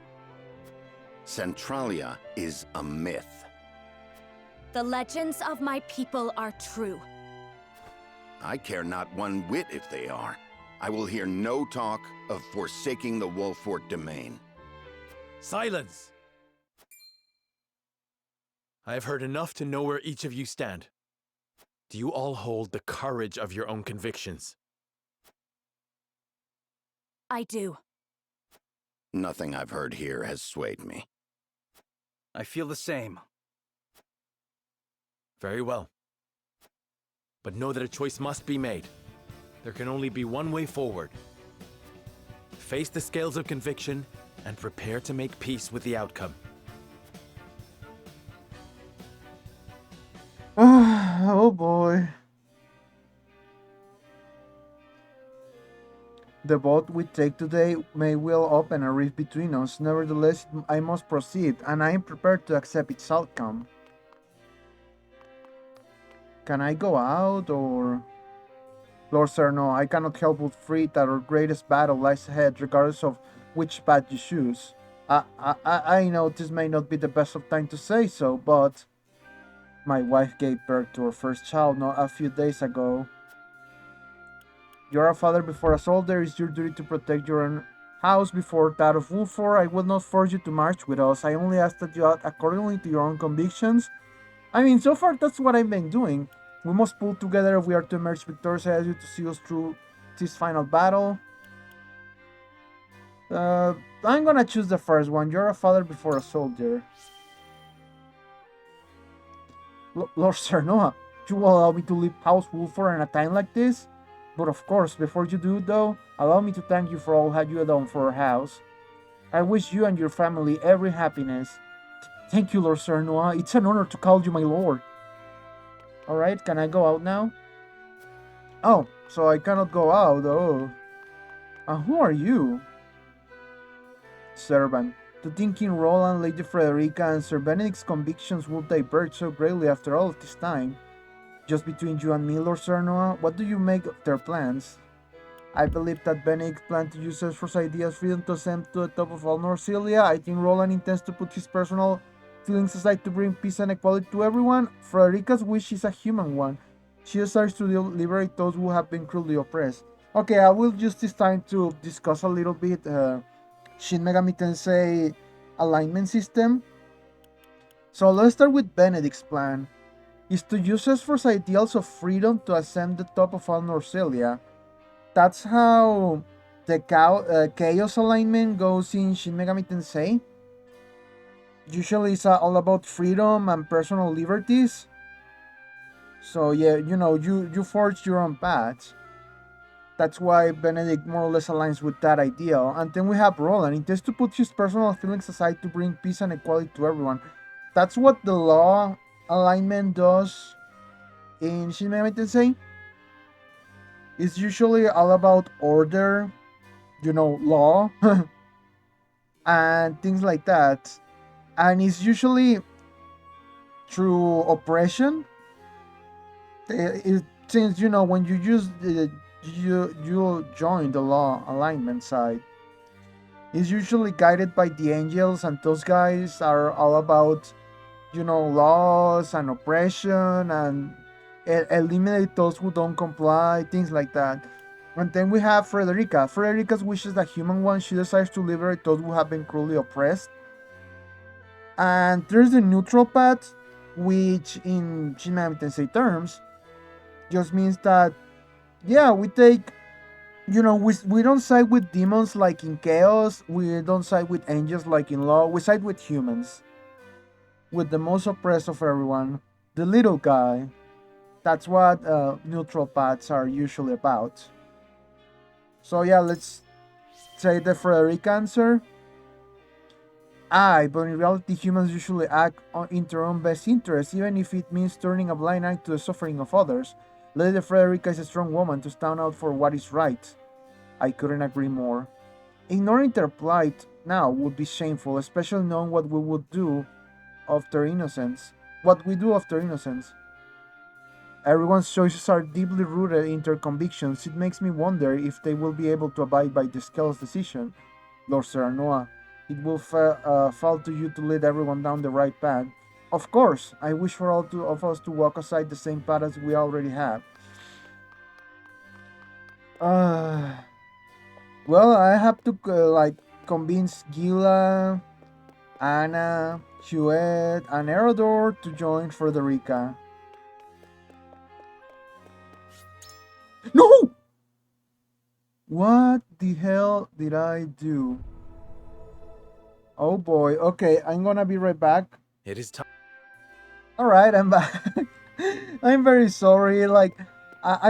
Centralia is a myth. The legends of my people are true. I care not one whit if they are. I will hear no talk of forsaking the Wolfort domain. Silence! I have heard enough to know where each of you stand. Do you all hold the courage of your own convictions? I do. Nothing I've heard here has swayed me. I feel the same. Very well. But know that a choice must be made. There can only be one way forward. Face the scales of conviction and prepare to make peace with the outcome. Oh boy. The boat we take today may well open a rift between us. Nevertheless, I must proceed, and I am prepared to accept its outcome. Can I go out, or Lord Cerno, I cannot help but feel that our greatest battle lies ahead, regardless of which path you choose. I know this may not be the best of time to say so, but my wife gave birth to her first child not a few days ago. You're a father before a soldier. It's your duty to protect your own house before that of Wolford. I will not force you to march with us. I only ask that you act accordingly to your own convictions. I mean, so far that's what I've been doing. We must pull together if we are to emerge victorious. I ask you to see us through this final battle. Uh, I'm gonna choose the first one. You're a father before a soldier. Lord Cernoa, you will allow me to leave House Wolford in a time like this? But of course, before you do though, allow me to thank you for all that you have done for our house. I wish you and your family every happiness. Thank you, Lord Cernoa. It's an honor to call you my lord. Alright, can I go out now? Oh, so I cannot go out, oh. Who are you? Servant. To think King Roland, Lady Frederica, and Sir Benedict's convictions would diverge so greatly after all of this time. Just between you and me, Lord Cernoa, what do you make of their plans? I believe that Benedict planned to use Esfor's ideas freedom to ascend to the top of all Norcilia. I think Roland intends to put his personal feelings aside to bring peace and equality to everyone. Frederica's wish is a human one. She desires to liberate those who have been cruelly oppressed. Okay, I will use this time to discuss a little bit Shin Megami Tensei alignment system. So let's start with Benedict's plan. Is to use Esfor's ideals of freedom to ascend the top of all Norcilia. That's how the chaos alignment goes in Shin Megami Tensei. Usually it's all about freedom and personal liberties. So yeah, you forge your own path. That's why Benedict more or less aligns with that ideal. And then we have Roland. He intends to put his personal feelings aside to bring peace and equality to everyone. That's what the law alignment does in Shin Megami Tensei. It's usually all about order, law, and things like that. And it's usually through oppression. Since when you use you join the law alignment side, it's usually guided by the angels, and those guys are all about laws and oppression and eliminate those who don't comply, things like that. And then we have Frederica. Frederica's wish is the human one. She desires to liberate those who have been cruelly oppressed. And there's the neutral path, which in Shin Megami Tensei terms just means that, yeah, we take, we don't side with demons like in Chaos, we don't side with angels like in Law, we side with humans. With the most oppressed of everyone, the little guy. That's what neutral paths are usually about. So yeah, let's say the Frederica answer. But in reality, humans usually act in their own best interest, even if it means turning a blind eye to the suffering of others. Lady Frederica is a strong woman to stand out for what is right. I couldn't agree more. Ignoring their plight now would be shameful, especially knowing what we would do of their innocence. What we do of their innocence. Everyone's choices are deeply rooted in their convictions. It makes me wonder if they will be able to abide by the Scale's decision. Lord Seranoa, it will fall to you to lead everyone down the right path. Of course, I wish for all of us to walk aside the same path as we already have. Well, I have to convince Gila, Anna, Huet, and Erodor to join Frederica. No! What the hell did I do? Oh boy. Okay, I'm gonna be right back. It is time. Alright, I'm back. I'm very sorry. I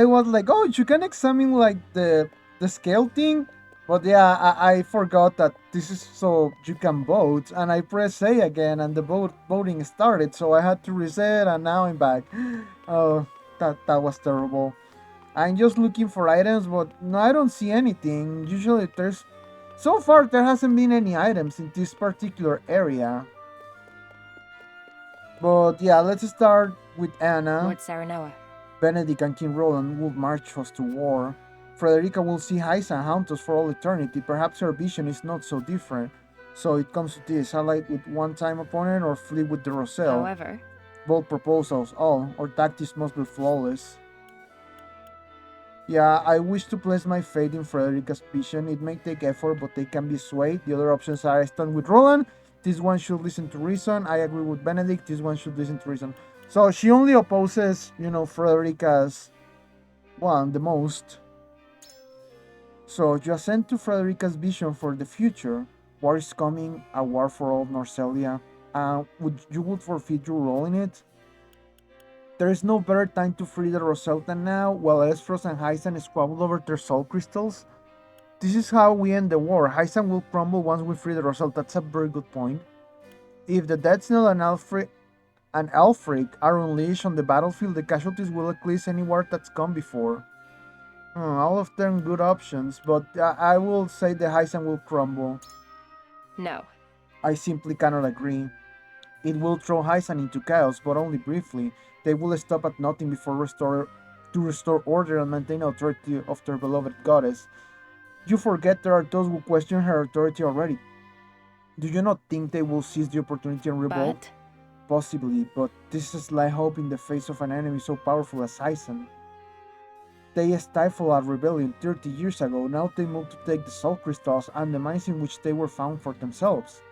was like, oh, you can examine the scale thing, but yeah, I forgot that this is so you can vote, and I pressed A again, and the voting started, so I had to reset, and now I'm back. Oh, that was terrible. I'm just looking for items, but no, I don't see anything. Usually so far there hasn't been any items in this particular area. But yeah, let's start with Anna. Lord Saranoa, Benedict and King Roland will march us to war. Frederica will see Hysa haunt us for all eternity. Perhaps her vision is not so different. So it comes to this: allied with one-time opponent or flee with the Roselle. However, Bold proposals, all. Our tactics must be flawless. Yeah, I wish to place my faith in Frederica's vision. It may take effort, but they can be swayed. The other options are I stand with Roland. This one should listen to reason. I agree with Benedict. This one should listen to reason. So she only opposes, Frederica's one the most. So you assent to Frederica's vision for the future. War is coming, a war for all Norcelia. Would forfeit your role in it? There is no better time to free the Roselle than now, while Esfros and Hysan squabble over their soul crystals. This is how we end the war. Hysan will crumble once we free the Roselle. That's a very good point. If the Dead Snail and Alfric are unleashed on the battlefield, the casualties will eclipse any war that's come before. All of them good options, but I will say the Hysan will crumble. no. I simply cannot agree. It will throw Hysan into chaos, but only briefly. They will stop at nothing before to restore order and maintain authority of their beloved goddess. You forget there are those who question her authority already. Do you not think they will seize the opportunity and revolt? But Possibly, but this is slight hope in the face of an enemy so powerful as Hysan. They stifled a rebellion 30 years ago. Now they move to take the soul crystals and the mines in which they were found for themselves.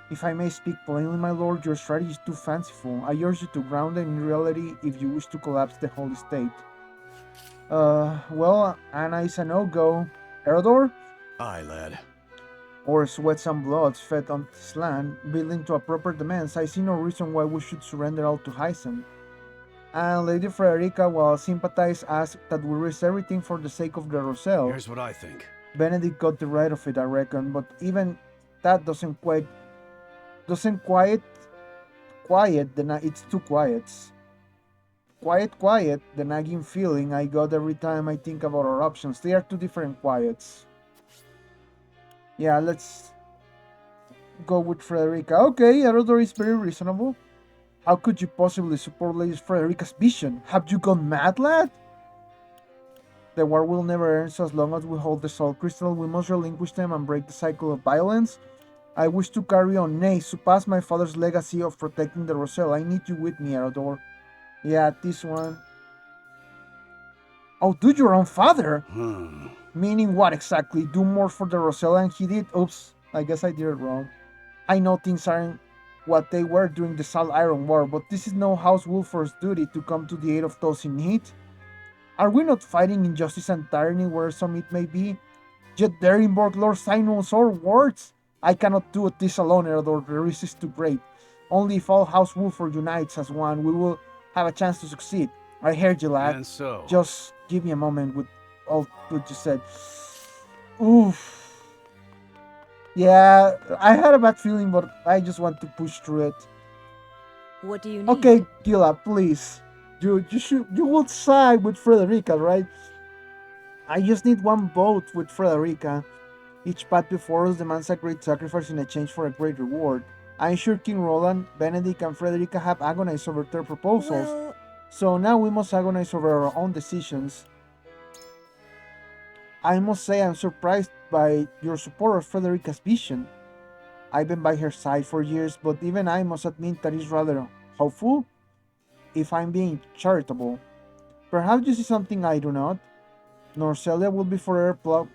If I may speak plainly, my lord, your strategy is too fanciful. I urge you to ground it in reality if you wish to collapse the holy state. Well, Anna is a no-go. Erodor? Aye, lad. Or sweat and blood fed on this land, building to a proper demands, I see no reason why we should surrender all to Hysen. And Lady Frederica, while sympathize, asked that we risk everything for the sake of the Roselle. Here's what I think. Benedict got the right of it, I reckon, but even that doesn't quiet it's too quiet. Quiet, the nagging feeling I got every time I think about our options. They are two different quiets. Yeah, let's go with Frederica. Okay, Erodor is very reasonable. How could you possibly support Lady Frederica's vision? Have you gone mad, lad? The war will never end so as long as we hold the soul crystal. We must relinquish them and break the cycle of violence. I wish to carry on, nay, surpass my father's legacy of protecting the Roselle. I need you with me, Erodor. Yeah, this one. Outdo your own father? Meaning what exactly? Do more for the Roselle and he did? Oops, I guess I did it wrong. I know things aren't what they were during the Salt Iron War, but this is no House Wolfer's duty to come to the aid of those in need. Are we not fighting injustice and tyranny where some it may be? Yet there invoke Lord Simon's or words? I cannot do this alone, Erodor. The risk is too great. Only if all House Wolfer unites as one, we will have a chance to succeed. I heard you, lad. And so? Just give me a moment with all what you said. Oof. Yeah, I had a bad feeling, but I just want to push through it. What do you need? Okay, Gila, please. You would side with Frederica, right? I just need one vote with Frederica. Each path before us demands a great sacrifice in exchange for a great reward. I'm sure King Roland, Benedict, and Frederica have agonized over their proposals. Well, so now we must agonize over our own decisions. I must say I'm surprised by your support of Frederica's vision. I've been by her side for years, but even I must admit that it's rather hopeful, if I'm being charitable. Perhaps you see something I do not. Norcelia will be forever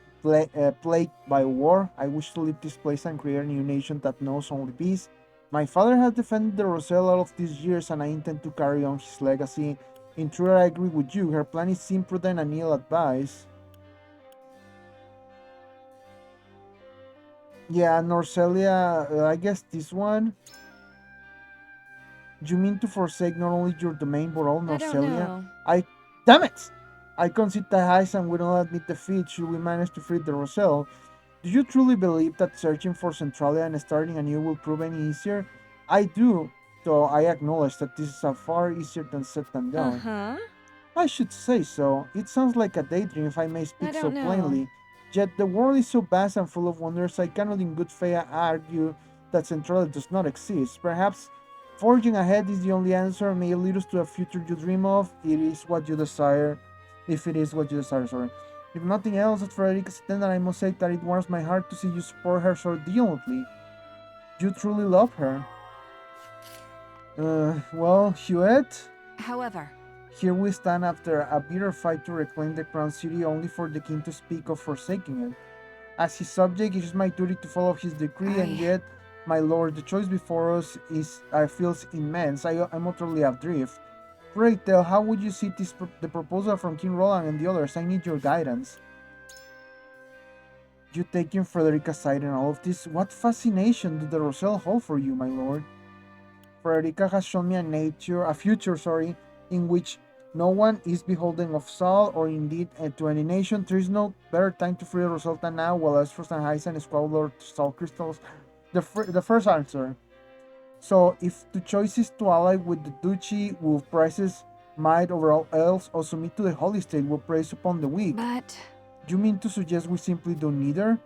plagued by war. I wish to leave this place and create a new nation that knows only peace. My father has defended the Roselle all of these years, and I intend to carry on his legacy. In truth, I agree with you. Her plan is imprudent and ill-advised. Yeah, Norcelia, I guess this one. You mean to forsake not only your domain but all Norcelia? Damn it! I concede the highs and will not admit defeat should we manage to free the Roselle. Do you truly believe that searching for Centralia and starting anew will prove any easier? I do, though I acknowledge that this is a far easier than said than done. I should say so. It sounds like a daydream if I may speak so plainly. Yet the world is so vast and full of wonders I cannot in good faith argue that Centralia does not exist. Perhaps Forging ahead is the only answer. May it lead us to a future you dream of. It is what you desire. If it is what you desire, sorry. If nothing else, at Frederica's attendant, I must say that it warms my heart to see you support her so diligently. You truly love her. Well, Huet, However, here we stand after a bitter fight to reclaim the crown city, only for the king to speak of forsaking it. As his subject, it is my duty to follow his decree, and yet, my lord, the choice before us feels immense. I'm utterly adrift. Pray tell, how would you see the proposal from King Roland and the others? I need your guidance. You taking Frederica's side in all of this? What fascination do the Roselle hold for you, my lord? Frederica has shown me a future, in which no one is beholden of Saul or indeed to any nation. There is no better time to free Roselle than now, while Estros and Hysan squabble over Saul crystals. The first answer. So, if the choice is to ally with the duchy, will prices might over all else, or submit to the holy state, will praise upon the weak? But you mean to suggest we simply do neither?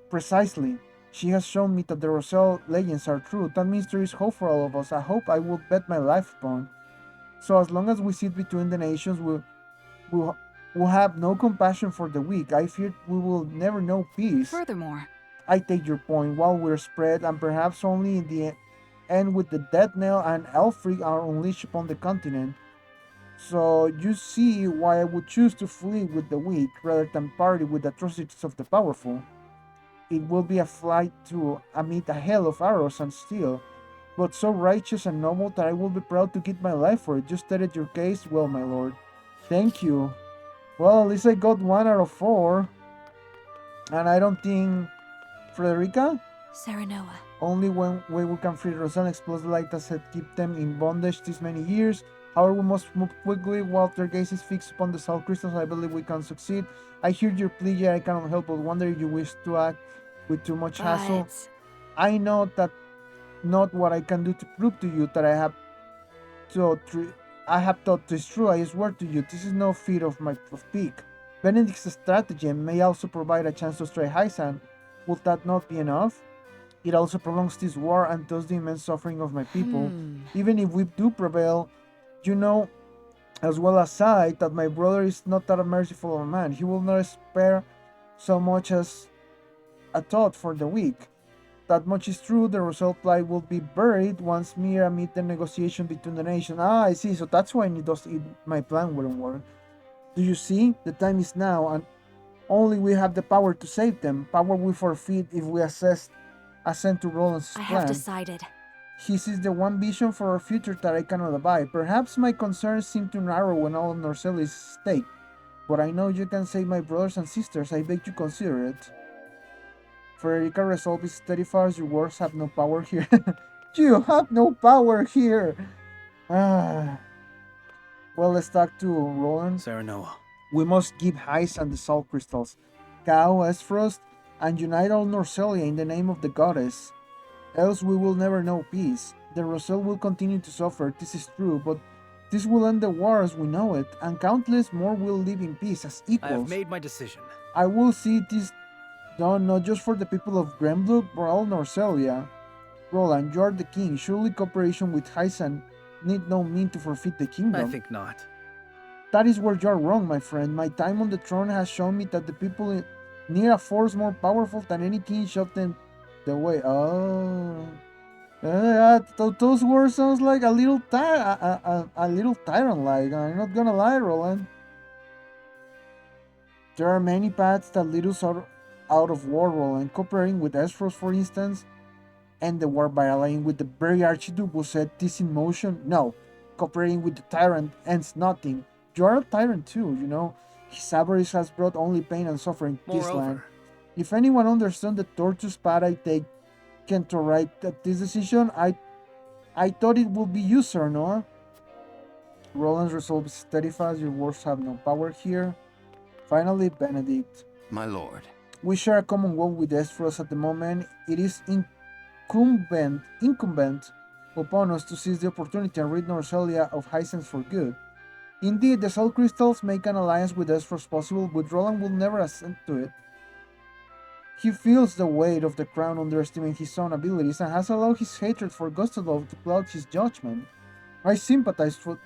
Precisely. She has shown me that the Roselle legends are true. That means there is hope for all of us. A hope I would bet my life upon. So as long as we sit between the nations, we'll have no compassion for the weak. I fear we will never know peace. Furthermore, I take your point. While we're spread, and perhaps only in the end with the Death Knell and Elfric are unleashed upon the continent. So you see why I would choose to flee with the weak rather than party with the atrocities of the powerful. It will be a flight to amid a hell of arrows and steel, but so righteous and noble that I will be proud to give my life for it. You stated your case well, my lord. Thank you. Well, at least I got 1 out of 4. And I don't think... Frederica? Serenoa. Only one way we can free Roselle and expose the light that had kept them in bondage these many years. However, we must move quickly while their gaze is fixed upon the Salt Crystals. I believe we can succeed. I hear your plea, yet I cannot help but wonder if you wish to act with too much hassle. I know that not what I can do to prove to you that I have thought this true. I swear to you, this is no feat of peak. Benedict's stratagem may also provide a chance to strike Hysan. Would that not be enough? It also prolongs this war and thus the immense suffering of my people. Even if we do prevail, you know as well as I that my brother is not that merciful of a man. He will not spare so much as a thought for the weak. That much is true. The Roselle plight will be buried once mere amid the negotiation between the nations. Ah, I see. So that's why my plan wouldn't work. Do you see? The time is now, and only we have the power to save them. Power we forfeit if we assent to Roland's plan. I have decided. His is the one vision for our future that I cannot abide. Perhaps my concerns seem too narrow when all of Norcell is at stake, but I know you can save my brothers and sisters. I beg you consider it. Frederica resolve is steadfast. Your words have no power here. You have no power here. Ah. Well, let's talk to Roland. Serenoa. We must give Heis and the Salt Crystals, Kao, Esfrost, and unite all Norcelia in the name of the goddess. Else we will never know peace. The Roselle will continue to suffer, this is true, but this will end the war as we know it, and countless more will live in peace as equals. I have made my decision. I will see this done not just for the people of Grenblood, but all Norcelia. Roland, you are the king. Surely cooperation with Hysan need no mean to forfeit the kingdom. I think not. That is where you are wrong, my friend. My time on the throne has shown me that the people need a force more powerful than any king showed them the way. Oh. Those words sounds like a little tyrant like. I'm not gonna lie, Roland. There are many paths that lead us out of war, Roland. Cooperating with Esfros, for instance, end the war by allying with the very Archduke who set this in motion. No, cooperating with the tyrant ends nothing. You are a tyrant too, you know. His avarice has brought only pain and suffering to this land. If anyone understands the tortuous path I taken to write this decision, I thought it would be you, Sir Noah. Roland's resolve is steadfast. Your words have no power here. Finally, Benedict. My lord. We share a common woe with Esfros at the moment. It is incumbent upon us to seize the opportunity and rid Norcelia of Hysense for good. Indeed, the Soul Crystals make an alliance with Esfros possible, but Roland will never assent to it. He feels the weight of the crown, underestimates his own abilities, and has allowed his hatred for Gustavo to cloud his judgment. I sympathize for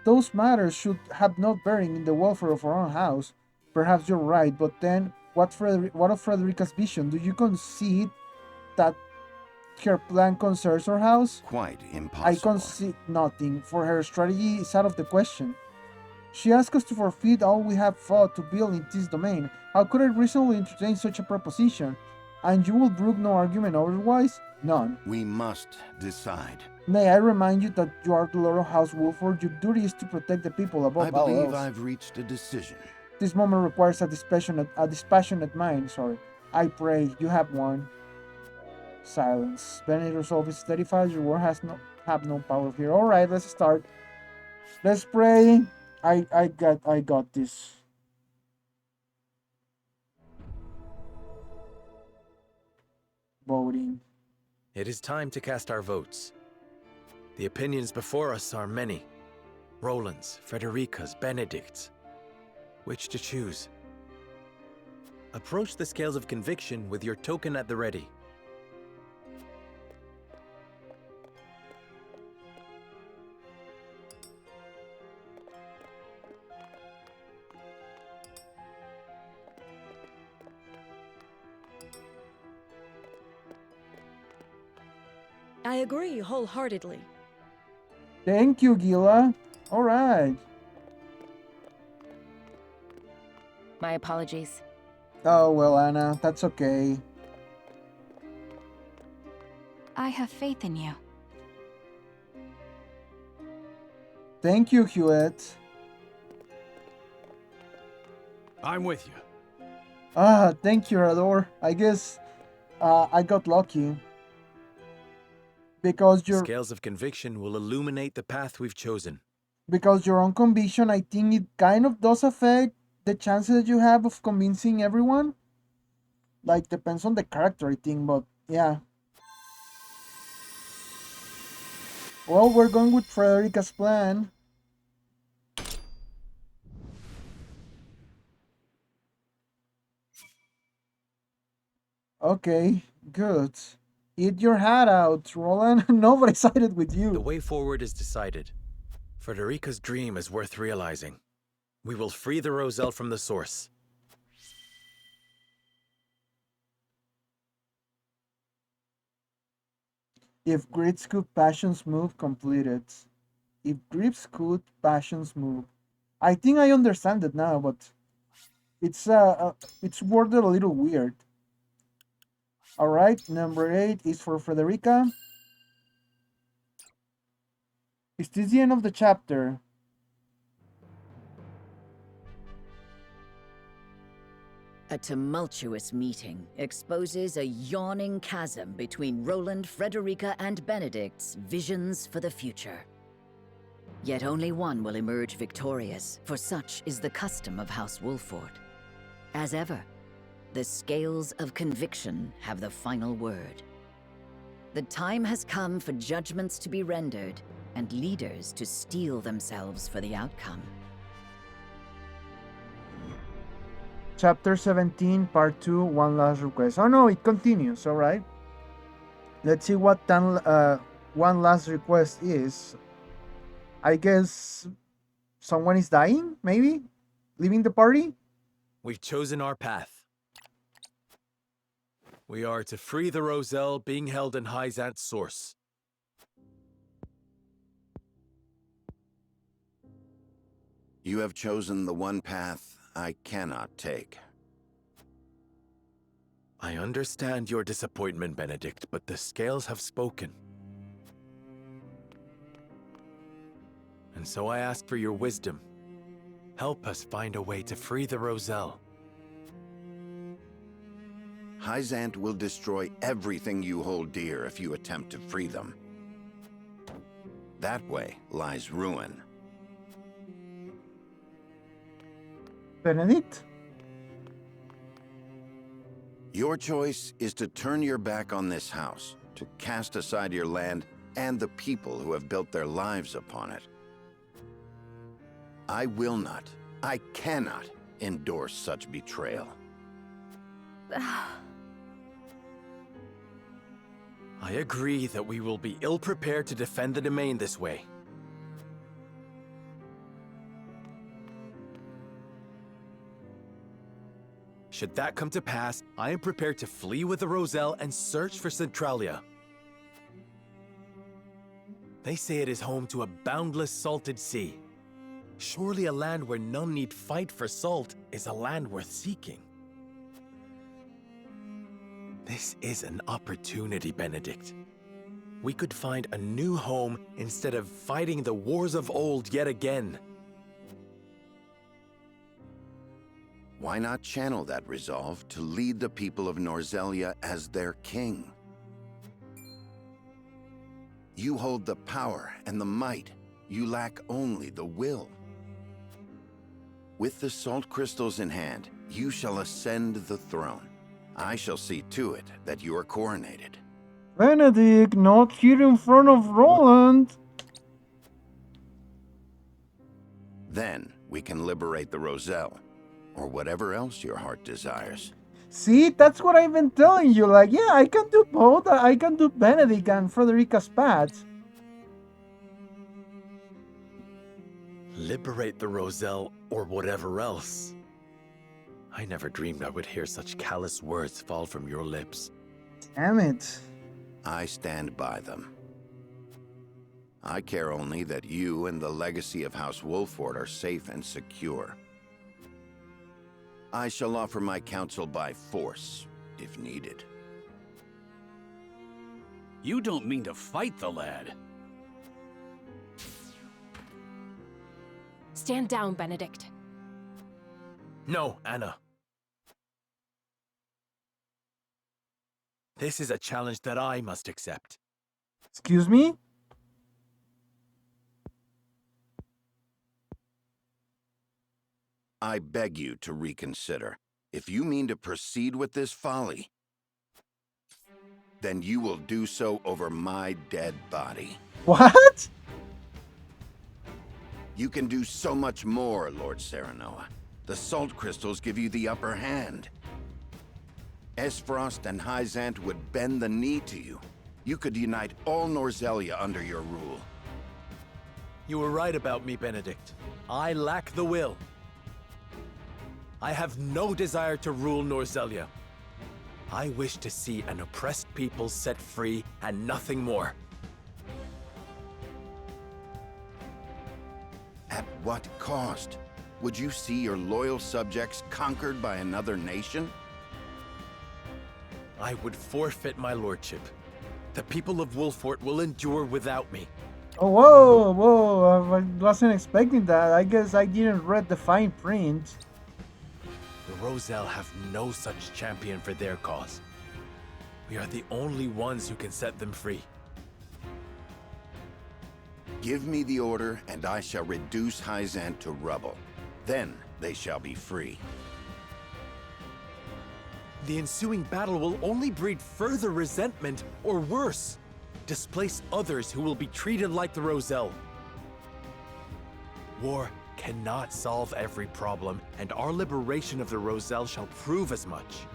those matters should have no bearing in the welfare of our own house. Perhaps you're right, but then what of Frederica's vision? Do you concede that her plan concerns our house? Quite I impossible. concede nothing, for her strategy is out of the question. She asked us to forfeit all we have fought to build in this domain. How could I reasonably entertain such a proposition? And you will brook no argument otherwise? None. We must decide. Nay, I remind you that you are the Lord of House Wolford. Your duty is to protect the people above I all believe else. I've reached a decision. This moment requires a dispassionate mind. Sorry. I pray you have one. Silence. Benedict resolve is 35. Your word have no power here. All right, let's start. Let's pray. I got this. Voting. It is time to cast our votes. The opinions before us are many. Roland's, Frederica's, Benedict's. Which to choose? Approach the scales of conviction with your token at the ready. I agree wholeheartedly. Thank you, Gila. All right. My apologies. Oh, well, Anna, that's okay. I have faith in you. Thank you, Hewitt. I'm with you. Thank you, Rador. I guess I got lucky. Because your Scales of conviction will illuminate the path we've chosen. Because your own conviction, I think it kind of does affect the chances that you have of convincing everyone. Like, depends on the character, I think, but yeah. Well, we're going with Frederica's plan. Okay, good. Eat your hat out, Roland. Nobody sided with you. The way forward is decided. Frederica's dream is worth realizing. We will free the Roselle from the source. If grips could, passions move, completed. If grips could, passions move. I think I understand it now, but it's worded a little weird. All right, number 8 is for Frederica. Is this the end of the chapter? A tumultuous meeting exposes a yawning chasm between Roland, Frederica, and Benedict's visions for the future. Yet only one will emerge victorious, for such is the custom of House Wolford. As ever, the scales of conviction have the final word. The time has come for judgments to be rendered and leaders to steel themselves for the outcome. Chapter 17, Part 2, One Last Request. Oh no, it continues, alright. Let's see what One Last Request is. I guess someone is dying, maybe? Leaving the party? We've chosen our path. We are to free the Roselle being held in Hyzant's source. You have chosen the one path I cannot take. I understand your disappointment, Benedict, but the scales have spoken. And so I ask for your wisdom. Help us find a way to free the Roselle. Hyzant will destroy everything you hold dear if you attempt to free them. That way lies ruin. Benedict? Your choice is to turn your back on this house, to cast aside your land and the people who have built their lives upon it. I will not, I cannot endorse such betrayal. I agree that we will be ill-prepared to defend the domain this way. Should that come to pass, I am prepared to flee with the Roselle and search for Centralia. They say it is home to a boundless salted sea. Surely a land where none need fight for salt is a land worth seeking. This is an opportunity, Benedict. We could find a new home instead of fighting the wars of old yet again. Why not channel that resolve to lead the people of Norzelia as their king? You hold the power and the might. You lack only the will. With the salt crystals in hand, you shall ascend the throne. I shall see to it that you are coronated. Benedict, not here in front of Roland. Then we can liberate the Roselle, or whatever else your heart desires. See, that's what I've been telling you. Like, yeah, I can do both. I can do Benedict and Frederica's paths. Liberate the Roselle, or whatever else. I never dreamed I would hear such callous words fall from your lips. Damn it. I stand by them. I care only that you and the legacy of House Wolford are safe and secure. I shall offer my counsel by force, if needed. You don't mean to fight the lad. Stand down, Benedict. No, Anna. This is a challenge that I must accept. Excuse me? I beg you to reconsider. If you mean to proceed with this folly, then you will do so over my dead body. What? You can do so much more, Lord Serenoa. The salt crystals give you the upper hand. Esfrost and Hyzant would bend the knee to you. You could unite all Norzelia under your rule. You were right about me, Benedict. I lack the will. I have no desire to rule Norzelia. I wish to see an oppressed people set free and nothing more. At what cost? Would you see your loyal subjects conquered by another nation? I would forfeit my lordship. The people of Wolfort will endure without me. Oh, whoa, whoa, I wasn't expecting that. I guess I didn't read the fine print. The Roselle have no such champion for their cause. We are the only ones who can set them free. Give me the order, and I shall reduce Hyzant to rubble. Then they shall be free. The ensuing battle will only breed further resentment, or worse, displace others who will be treated like the Roselle. War cannot solve every problem, and our liberation of the Roselle shall prove as much.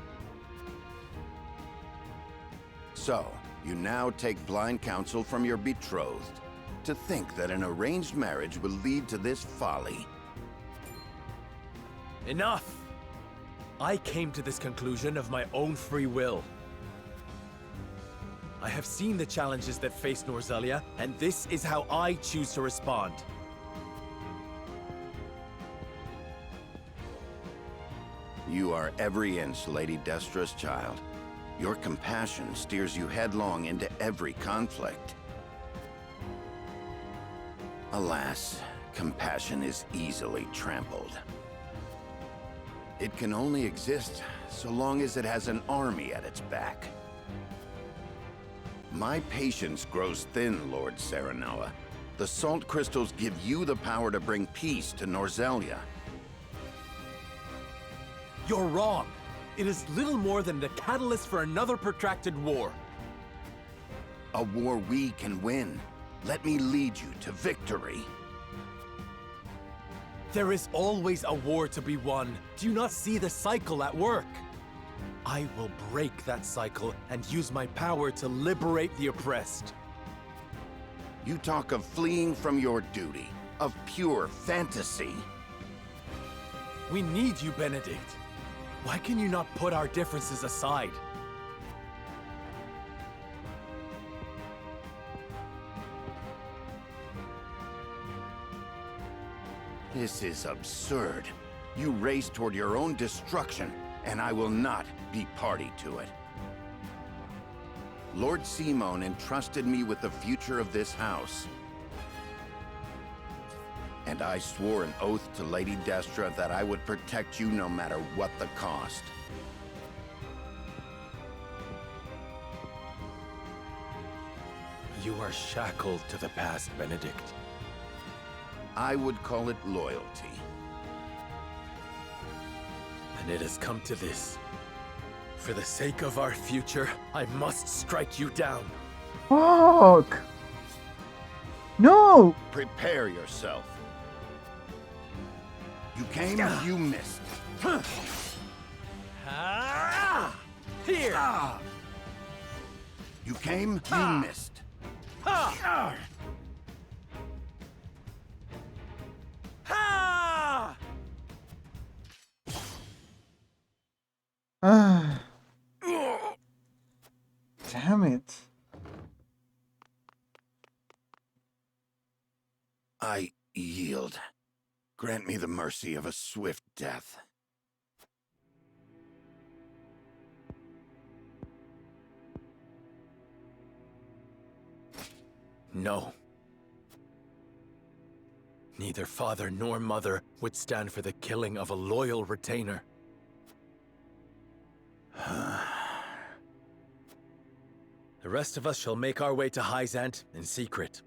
So, you now take blind counsel from your betrothed. To think that an arranged marriage will lead to this folly. Enough! I came to this conclusion of my own free will. I have seen the challenges that face Norzelia, and this is how I choose to respond. You are every inch Lady Destra's child. Your compassion steers you headlong into every conflict. Alas, compassion is easily trampled. It can only exist so long as it has an army at its back. My patience grows thin, Lord Serenoa. The salt crystals give you the power to bring peace to Norzelia. You're wrong. It is little more than the catalyst for another protracted war. A war we can win. Let me lead you to victory. There is always a war to be won. Do you not see the cycle at work? I will break that cycle and use my power to liberate the oppressed. You talk of fleeing from your duty, of pure fantasy. We need you, Benedict. Why can you not put our differences aside? This is absurd. You race toward your own destruction, and I will not be party to it. Lord Simon entrusted me with the future of this house. And I swore an oath to Lady Destra that I would protect you no matter what the cost. You are shackled to the past, Benedict. I would call it loyalty. And it has come to this. For the sake of our future, I must strike you down. Fuck! No! Prepare yourself. You came, you missed. Here! You came, you missed. Damn it. I yield. Grant me the mercy of a swift death. No. Neither father nor mother would stand for the killing of a loyal retainer. The rest of us shall make our way to Hyzant in secret.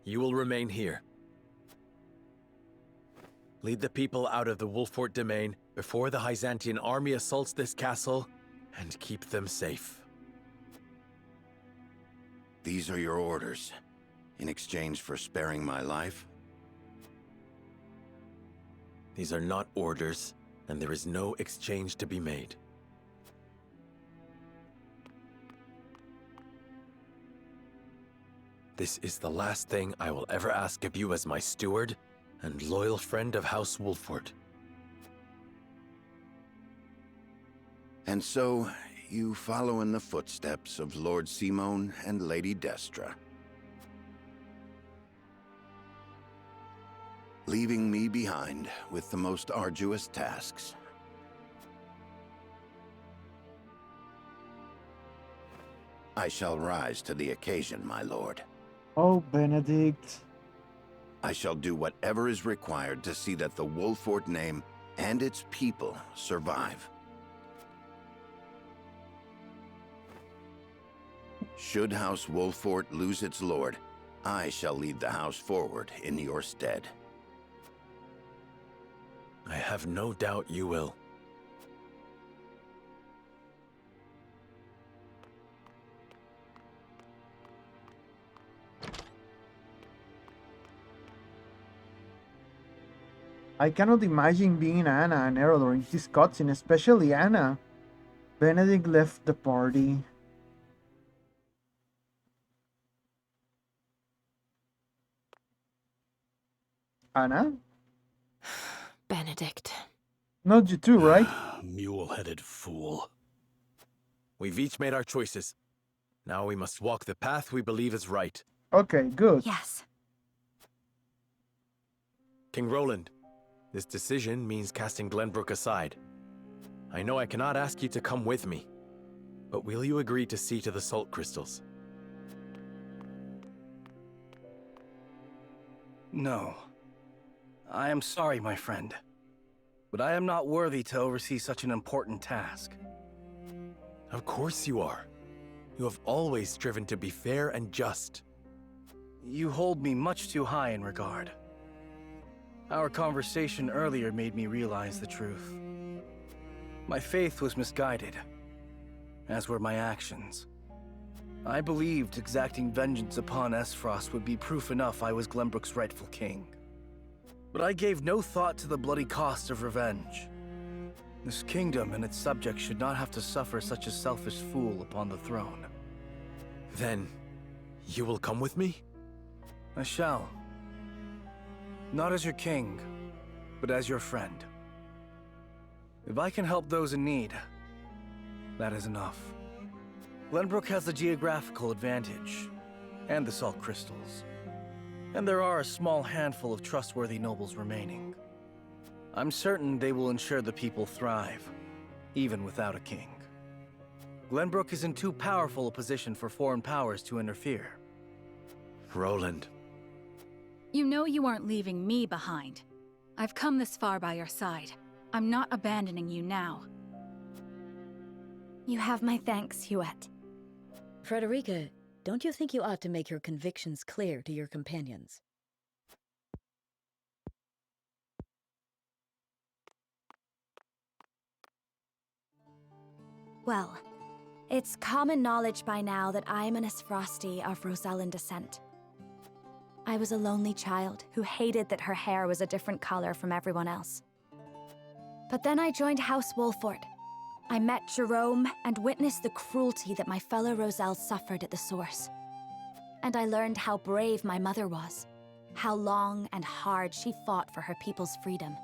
You will remain here. Lead the people out of the Wolfort domain before the Hyzantian army assaults this castle, and keep them safe. These are your orders, in exchange for sparing my life? These are not orders, and there is no exchange to be made. This is the last thing I will ever ask of you as my steward and loyal friend of House Wolfort. And so, you follow in the footsteps of Lord Simon and Lady Destra, leaving me behind with the most arduous tasks. I shall rise to the occasion, my lord. Oh, Benedict. I shall do whatever is required to see that the Wolfort name and its people survive. Should House Wolfort lose its lord, I shall lead the house forward in your stead. I have no doubt you will. I cannot imagine being Anna and Ero during this cutscene, especially Anna. Benedict left the party. Anna? Benedict. Not you too, right? Mule-headed fool. We've each made our choices. Now we must walk the path we believe is right. Okay, good. Yes. King Roland, this decision means casting Glenbrook aside. I know I cannot ask you to come with me, but will you agree to see to the salt crystals? No. I am sorry, my friend, but I am not worthy to oversee such an important task. Of course you are. You have always striven to be fair and just. You hold me much too high in regard. Our conversation earlier made me realize the truth. My faith was misguided, as were my actions. I believed exacting vengeance upon Esfrost would be proof enough I was Glenbrook's rightful king. But I gave no thought to the bloody cost of revenge. This kingdom and its subjects should not have to suffer such a selfish fool upon the throne. Then, you will come with me? I shall. Not as your king, but as your friend. If I can help those in need, that is enough. Glenbrook has the geographical advantage, and the salt crystals. And there are a small handful of trustworthy nobles remaining. I'm certain they will ensure the people thrive, even without a king. Glenbrook is in too powerful a position for foreign powers to interfere. Roland. You know you aren't leaving me behind. I've come this far by your side. I'm not abandoning you now. You have my thanks, Huette. Frederica, don't you think you ought to make your convictions clear to your companions? Well, it's common knowledge by now that I'm an Esfrosti of Rosellan descent. I was a lonely child who hated that her hair was a different color from everyone else. But then I joined House Wolford. I met Jerome and witnessed the cruelty that my fellow Roselle suffered at the source. And I learned how brave my mother was, how long and hard she fought for her people's freedom.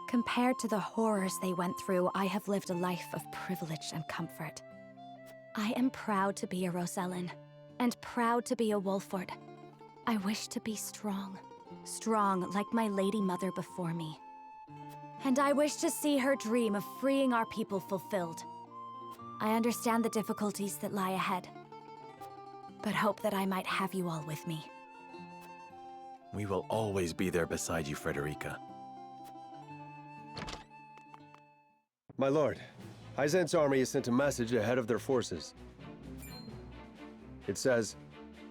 Compared to the horrors they went through, I have lived a life of privilege and comfort. I am proud to be a Rosellan, and proud to be a Wolford. I wish to be strong, strong like my lady mother before me. And I wish to see her dream of freeing our people fulfilled. I understand the difficulties that lie ahead, but hope that I might have you all with me. We will always be there beside you, Frederica. My lord, Hyzant's army has sent a message ahead of their forces. It says,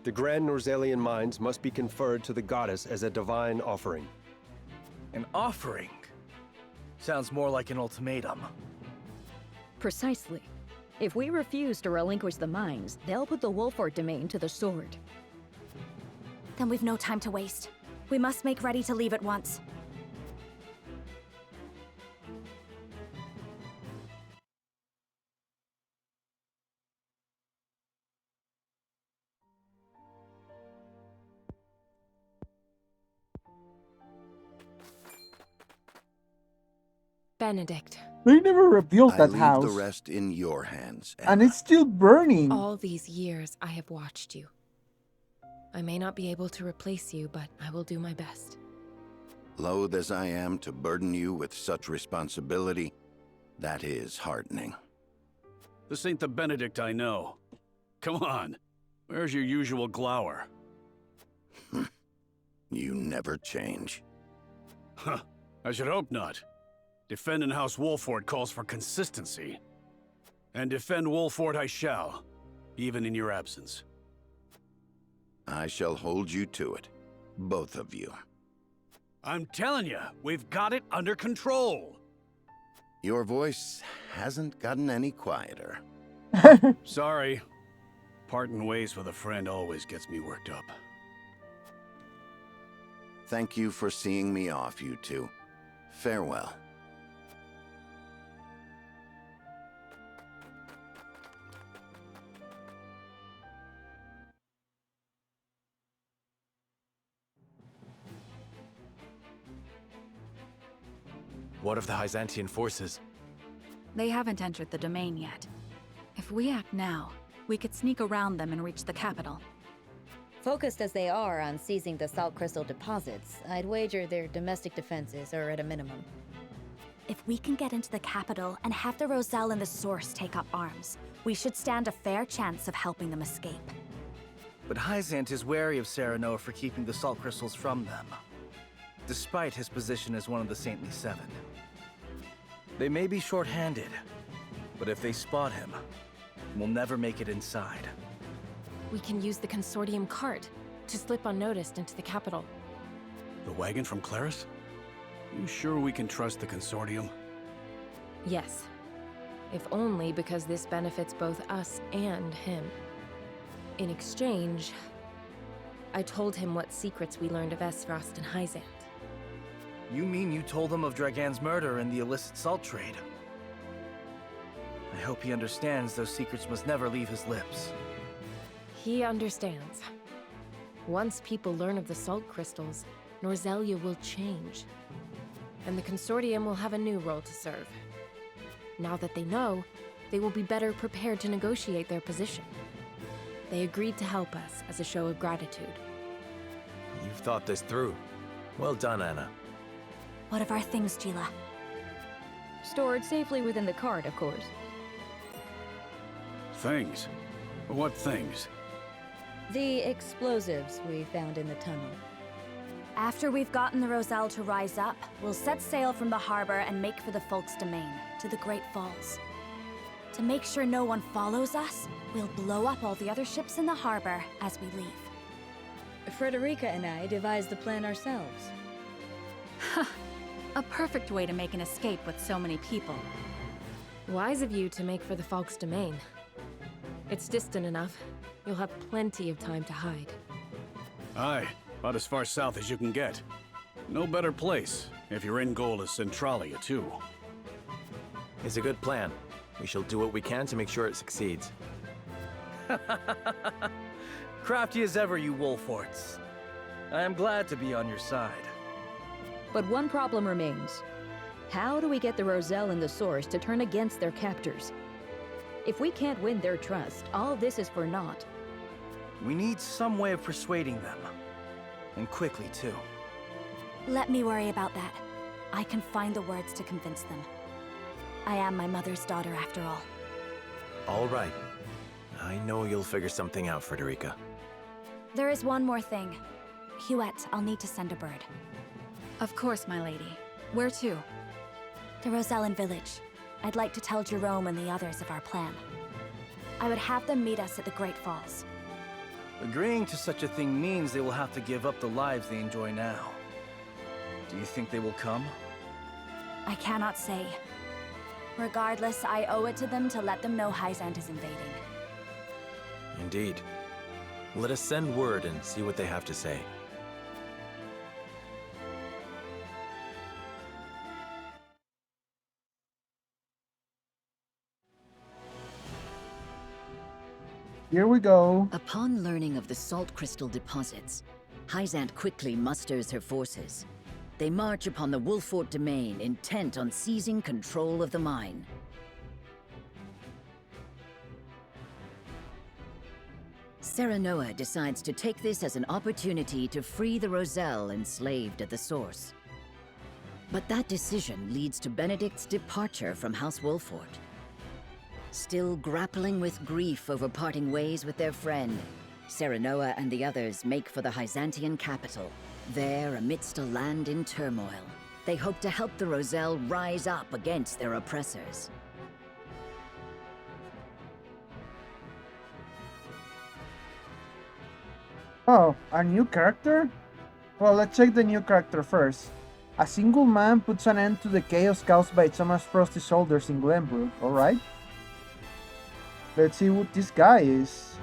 the Grand Norzalian mines must be conferred to the goddess as a divine offering. An offering? Sounds more like an ultimatum. Precisely. If we refuse to relinquish the mines, they'll put the Wolford domain to the sword. Then we've no time to waste. We must make ready to leave at once. Benedict. They never rebuilt I that leave house. the rest in your hands, And it's still burning. All these years I have watched you. I may not be able to replace you, but I will do my best. Loath as I am to burden you with such responsibility, that is heartening. This ain't the Benedict I know. Come on, where's your usual glower? You never change. Huh, I should hope not. Defending House Wolford calls for consistency. And defend Wolford I shall, even in your absence. I shall hold you to it, both of you. I'm telling you, we've got it under control. Your voice hasn't gotten any quieter. Sorry. Parting ways with a friend always gets me worked up. Thank you for seeing me off, you two. Farewell. What of the Hyzantian forces? They haven't entered the domain yet. If we act now, we could sneak around them and reach the capital. Focused as they are on seizing the salt crystal deposits, I'd wager their domestic defenses are at a minimum. If we can get into the capital and have the Roselle and the Source take up arms, we should stand a fair chance of helping them escape. But Hyzant is wary of Serenoa for keeping the salt crystals from them, despite his position as one of the Saintly Seven. They may be short-handed, but if they spot him, we'll never make it inside. We can use the consortium cart to slip unnoticed into the capital. The wagon from Claris? You sure we can trust the consortium? Yes. If only because this benefits both us and him. In exchange, I told him what secrets we learned of Esfrost and Hyzant. You mean you told him of Dragan's murder and the illicit salt trade? I hope he understands those secrets must never leave his lips. He understands. Once people learn of the salt crystals, Norzelia will change. And the Consortium will have a new role to serve. Now that they know, they will be better prepared to negotiate their position. They agreed to help us as a show of gratitude. You've thought this through. Well done, Anna. What of our things, Gila? Stored safely within the cart, of course. Things? What things? The explosives we found in the tunnel. After we've gotten the Roselle to rise up, we'll set sail from the harbor and make for the Folk's Domain, to the Great Falls. To make sure no one follows us, we'll blow up all the other ships in the harbor as we leave. Frederica and I devised the plan ourselves. A perfect way to make an escape with so many people. Wise of you to make for the Folk's Domain. It's distant enough. You'll have plenty of time to hide. Aye, about as far south as you can get. No better place, if your end goal is Centralia, too. It's a good plan. We shall do what we can to make sure it succeeds. Crafty as ever, you Wolforts. I am glad to be on your side. But one problem remains. How do we get the Roselle and the Source to turn against their captors? If we can't win their trust, all this is for naught. We need some way of persuading them. And quickly, too. Let me worry about that. I can find the words to convince them. I am my mother's daughter, after all. All right. I know you'll figure something out, Frederica. There is one more thing. Huette, I'll need to send a bird. Of course, my lady. Where to? The Rosellan village. I'd like to tell Jerome and the others of our plan. I would have them meet us at the Great Falls. Agreeing to such a thing means they will have to give up the lives they enjoy now. Do you think they will come? I cannot say. Regardless, I owe it to them to let them know Hyzant is invading. Indeed. Let us send word and see what they have to say. Here we go. Upon learning of the salt crystal deposits, Hyzant quickly musters her forces. They march upon the Wolfort domain, intent on seizing control of the mine. Serenoa decides to take this as an opportunity to free the Roselle enslaved at the source. But that decision leads to Benedict's departure from House Wolfort. Still grappling with grief over parting ways with their friend, Serenoa and the others make for the Hyzantian capital. There, amidst a land in turmoil, they hope to help the Roselle rise up against their oppressors. Oh, a new character? Well, let's check the new character first. A single man puts an end to the chaos caused by Thomas Frosty's soldiers in Glenbrook, alright? Let's see what this guy is.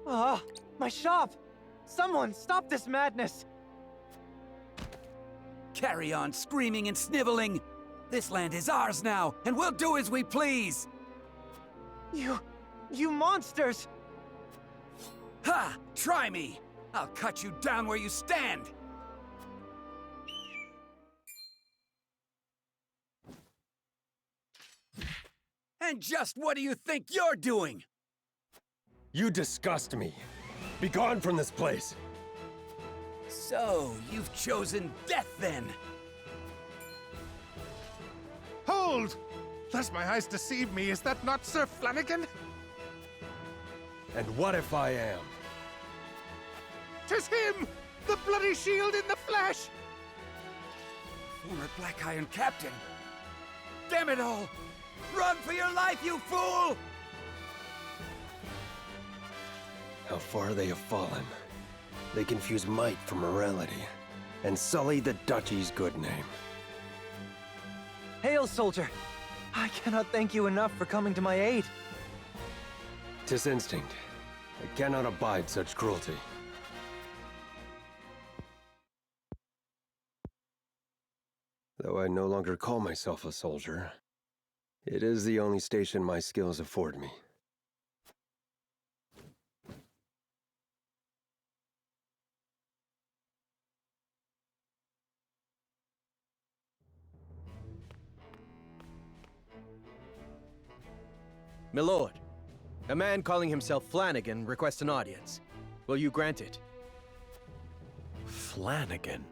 Ah, my shop! Someone stop this madness! Carry on screaming and sniveling! This land is ours now, and we'll do as we please! You monsters! Ha! Try me! I'll cut you down where you stand! And just what do you think you're doing? You disgust me. Be gone from this place. So, you've chosen death then? Hold! Lest my eyes deceive me, is that not Sir Flanagan? And what if I am? 'Tis him! The bloody shield in the flesh! Former Black Iron Captain! Damn it all! Run for your life, you fool! How far they have fallen. They confuse might for morality, and sully the duchy's good name. Hail, soldier! I cannot thank you enough for coming to my aid. 'Tis instinct. I cannot abide such cruelty. Though I no longer call myself a soldier, it is the only station my skills afford me. Milord, a man calling himself Flanagan requests an audience. Will you grant it? Flanagan?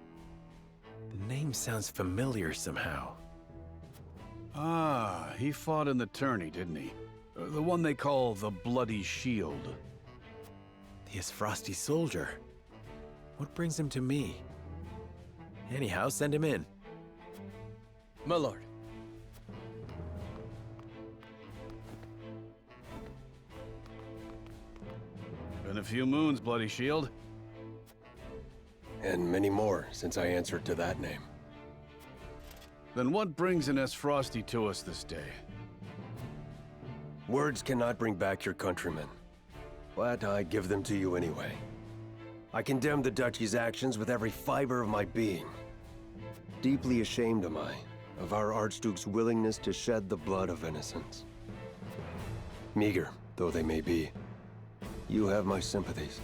The name sounds familiar somehow. Ah, he fought in the tourney, didn't he? The one they call the Bloody Shield. The Frosty soldier. What brings him to me? Anyhow, send him in. My lord. Been a few moons, Bloody Shield. And many more since I answered to that name. Then what brings an Frosty to us this day? Words cannot bring back your countrymen, but I give them to you anyway. I condemn the Duchy's actions with every fiber of my being. Deeply ashamed am I of our Archduke's willingness to shed the blood of innocents. Meager though they may be, you have my sympathies.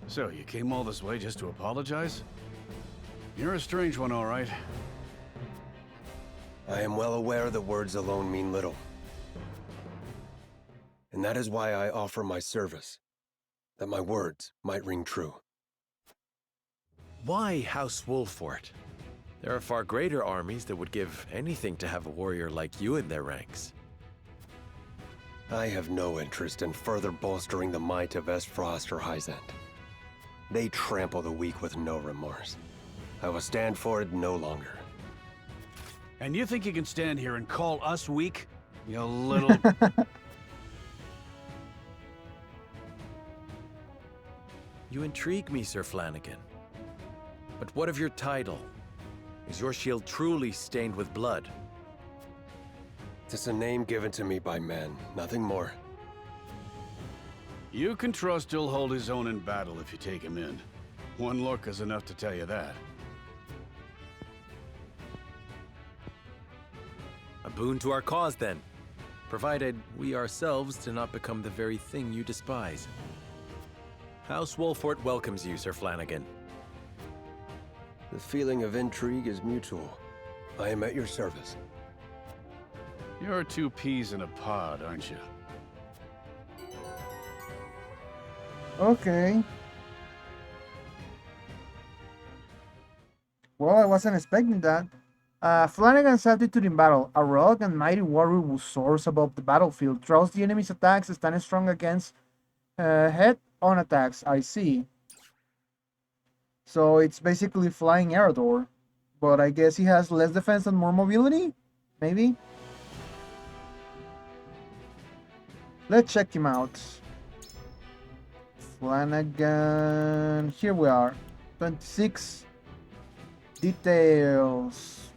So, you came all this way just to apologize? You're a strange one, all right. I am well aware that words alone mean little. And that is why I offer my service, that my words might ring true. Why House Wolfort? There are far greater armies that would give anything to have a warrior like you in their ranks. I have no interest in further bolstering the might of Frost or Hyzant. They trample the weak with no remorse. I will stand for it no longer. And you think you can stand here and call us weak? You little... You intrigue me, Sir Flanagan. But what of your title? Is your shield truly stained with blood? It's a name given to me by men, nothing more. You can trust he'll hold his own in battle if you take him in. One look is enough to tell you that. A boon to our cause, then. Provided we ourselves do not become the very thing you despise. House Wolfort welcomes you, Sir Flanagan. The feeling of intrigue is mutual. I am at your service. You're two peas in a pod, aren't you? Okay. Well, I wasn't expecting that. Flanagan's attitude in battle. A rugged and mighty warrior who soars above the battlefield, draws the enemy's attacks, standing strong against head-on attacks. I see. So it's basically flying Erador. But I guess he has less defense and more mobility? Maybe? Let's check him out. Flanagan. Here we are. 26. Details.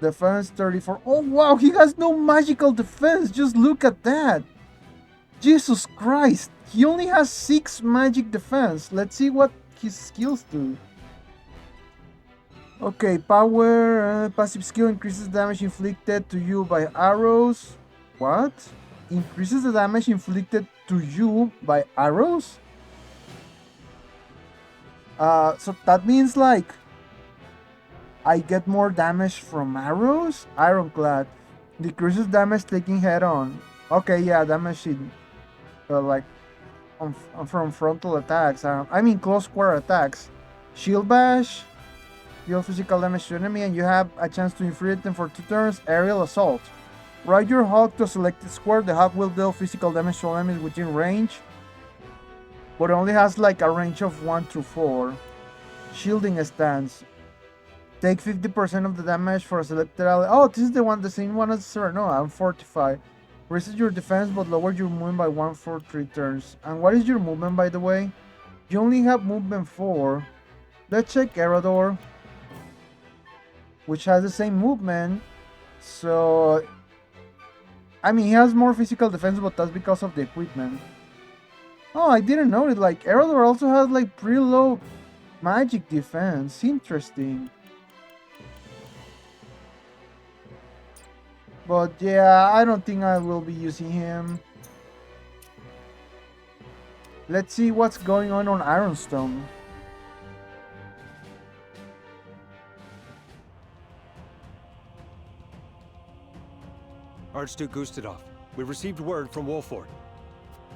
Defense 34. Oh wow, he has no magical defense. Just look at that. Jesus Christ. He only has 6 magic defense. Let's see what his skills do. Okay, power. Passive skill increases damage inflicted to you by arrows. What? Increases the damage inflicted to you by arrows? So that means like I get more damage from arrows? Ironclad. Decreases damage taking head on. Okay, yeah, damage in like from frontal attacks. I mean close quarter attacks. Shield bash. Deal physical damage to enemy and you have a chance to inflict them for 2 turns. Aerial assault. Ride your hawk to a selected square. The hawk will deal physical damage to enemies within range, but only has like a range of 1 through 4. Shielding stance. Take 50% of the damage for a selected ally. Oh, this is the same one as Serenoa. I'm fortified. Raises your defense but lower your movement by 1 for 3 turns. And what is your movement, by the way? You only have movement 4. Let's check Erador, which has the same movement. So I mean, he has more physical defense, but that's because of the equipment. Oh, I didn't know it. Like, Erador also has, like, pretty low magic defense. Interesting. But yeah, I don't think I will be using him. Let's see what's going on Ironstone. Archduke Gustadov, we received word from Wolford.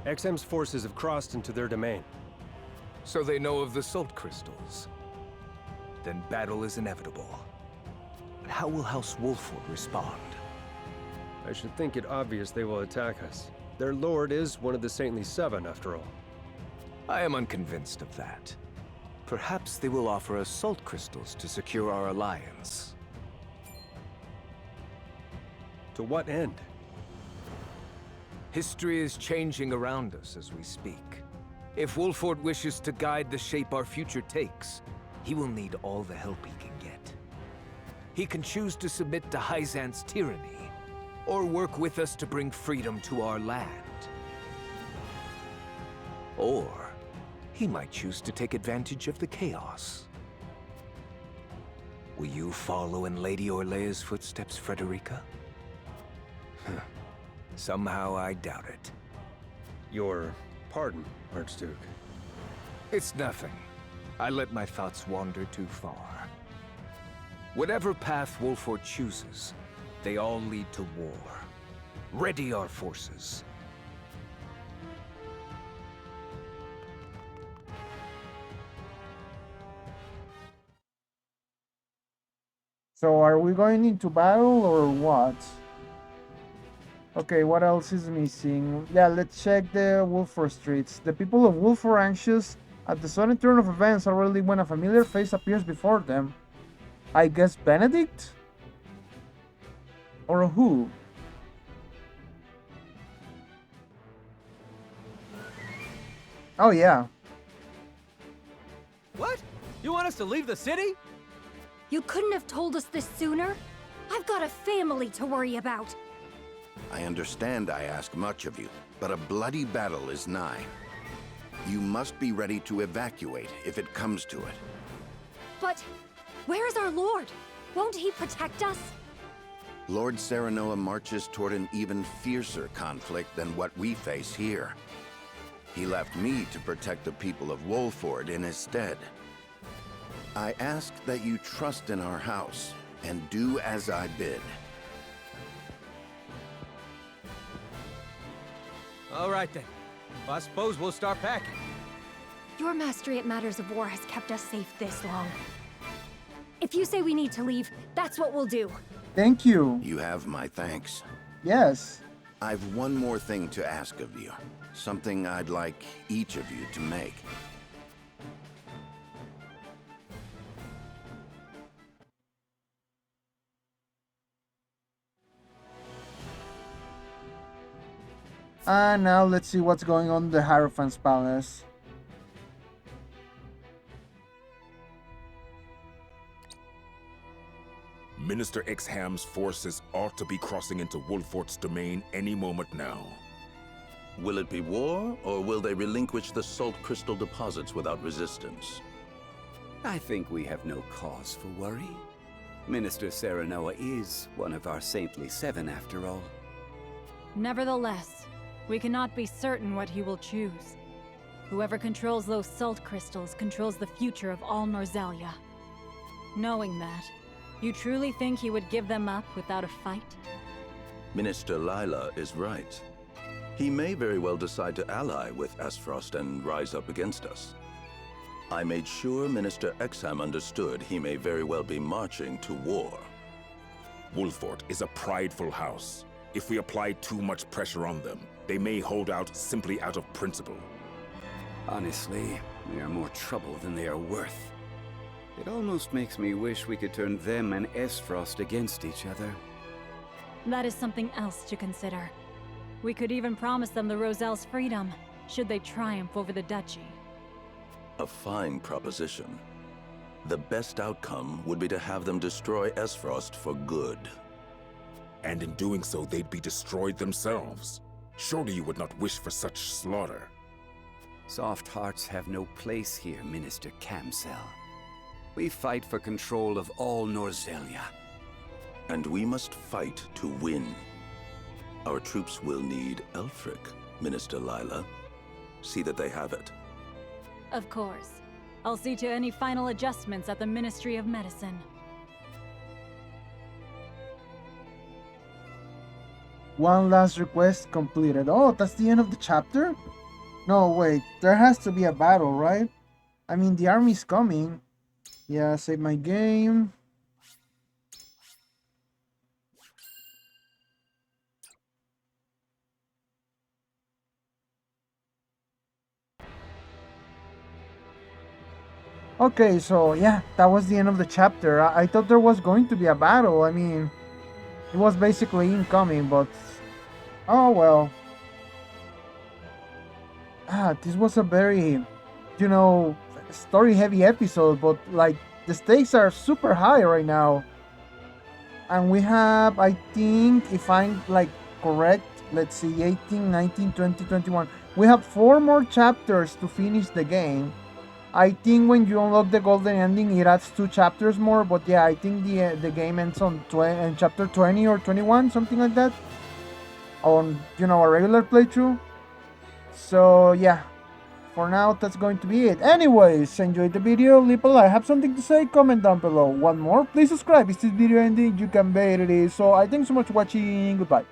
XM's forces have crossed into their domain. So they know of the salt crystals. Then battle is inevitable. But how will House Wolford respond? I should think it obvious they will attack us. Their lord is one of the Saintly Seven, after all. I am unconvinced of that. Perhaps they will offer us salt crystals to secure our alliance. To what end? History is changing around us as we speak. If Wolford wishes to guide the shape our future takes, he will need all the help he can get. He can choose to submit to Hyzant's tyranny, or work with us to bring freedom to our land. Or he might choose to take advantage of the chaos. Will you follow in Lady Orlea's footsteps, Frederica? Somehow I doubt it. Your pardon, Archduke. It's nothing. I let my thoughts wander too far. Whatever path Wolford chooses, they all lead to war. Ready our forces. So are we going into battle or what? Okay, what else is missing? Yeah, let's check the Wolford streets. The people of Wolford are anxious at the sudden turn of events already when a familiar face appears before them. I guess Benedict? Or who? Oh yeah. What? You want us to leave the city? You couldn't have told us this sooner? I've got a family to worry about. I understand I ask much of you, but a bloody battle is nigh. You must be ready to evacuate if it comes to it. But where is our lord? Won't he protect us? Lord Serenoa marches toward an even fiercer conflict than what we face here. He left me to protect the people of Wolford in his stead. I ask that you trust in our house and do as I bid. All right then. Well, I suppose we'll start packing. Your mastery at matters of war has kept us safe this long. If you say we need to leave, that's what we'll do. Thank you. You have my thanks. Yes. I've one more thing to ask of you. Something I'd like each of you to make. And now let's see what's going on in the Hierophant's Palace. Minister Exham's forces ought to be crossing into Wolford's domain any moment now. Will it be war, or will they relinquish the salt crystal deposits without resistance? I think we have no cause for worry. Minister Serenoa is one of our Saintly Seven, after all. Nevertheless, we cannot be certain what he will choose. Whoever controls those salt crystals controls the future of all Norzelia. Knowing that, you truly think he would give them up without a fight? Minister Lila is right. He may very well decide to ally with Aesfrost and rise up against us. I made sure Minister Exham understood he may very well be marching to war. Wolford is a prideful house. If we apply too much pressure on them, they may hold out simply out of principle. Honestly, they are more trouble than they are worth. It almost makes me wish we could turn them and Aesfrost against each other. That is something else to consider. We could even promise them the Roselle's freedom, should they triumph over the duchy. A fine proposition. The best outcome would be to have them destroy Aesfrost for good. And in doing so, they'd be destroyed themselves. Surely you would not wish for such slaughter. Soft hearts have no place here, Minister Camsell. We fight for control of all Norzelia. And we must fight to win. Our troops will need Elfric, Minister Lila. See that they have it. Of course. I'll see to any final adjustments at the Ministry of Medicine. One last request completed. Oh, that's the end of the chapter? No, wait. There has to be a battle, right? I mean, the army's coming. Yeah, save my game. Okay, so yeah, that was the end of the chapter. I thought there was going to be a battle. I mean, it was basically incoming, but oh well. This was a very, you know, story heavy episode, but like the stakes are super high right now. And we have, I think, if I'm like correct, let's see, 18, 19, 20, 21. We have 4 more chapters to finish the game. I think when you unlock the golden ending, it adds 2 chapters more. But yeah, I think the game ends on chapter 20 or 21, something like that. On, you know, a regular playthrough. So yeah, for now that's going to be it. Anyways, enjoy the video, leave a like, have something to say, comment down below. One more, please subscribe. If this video ending, you can bear it is. So I thank you so much for watching. Goodbye.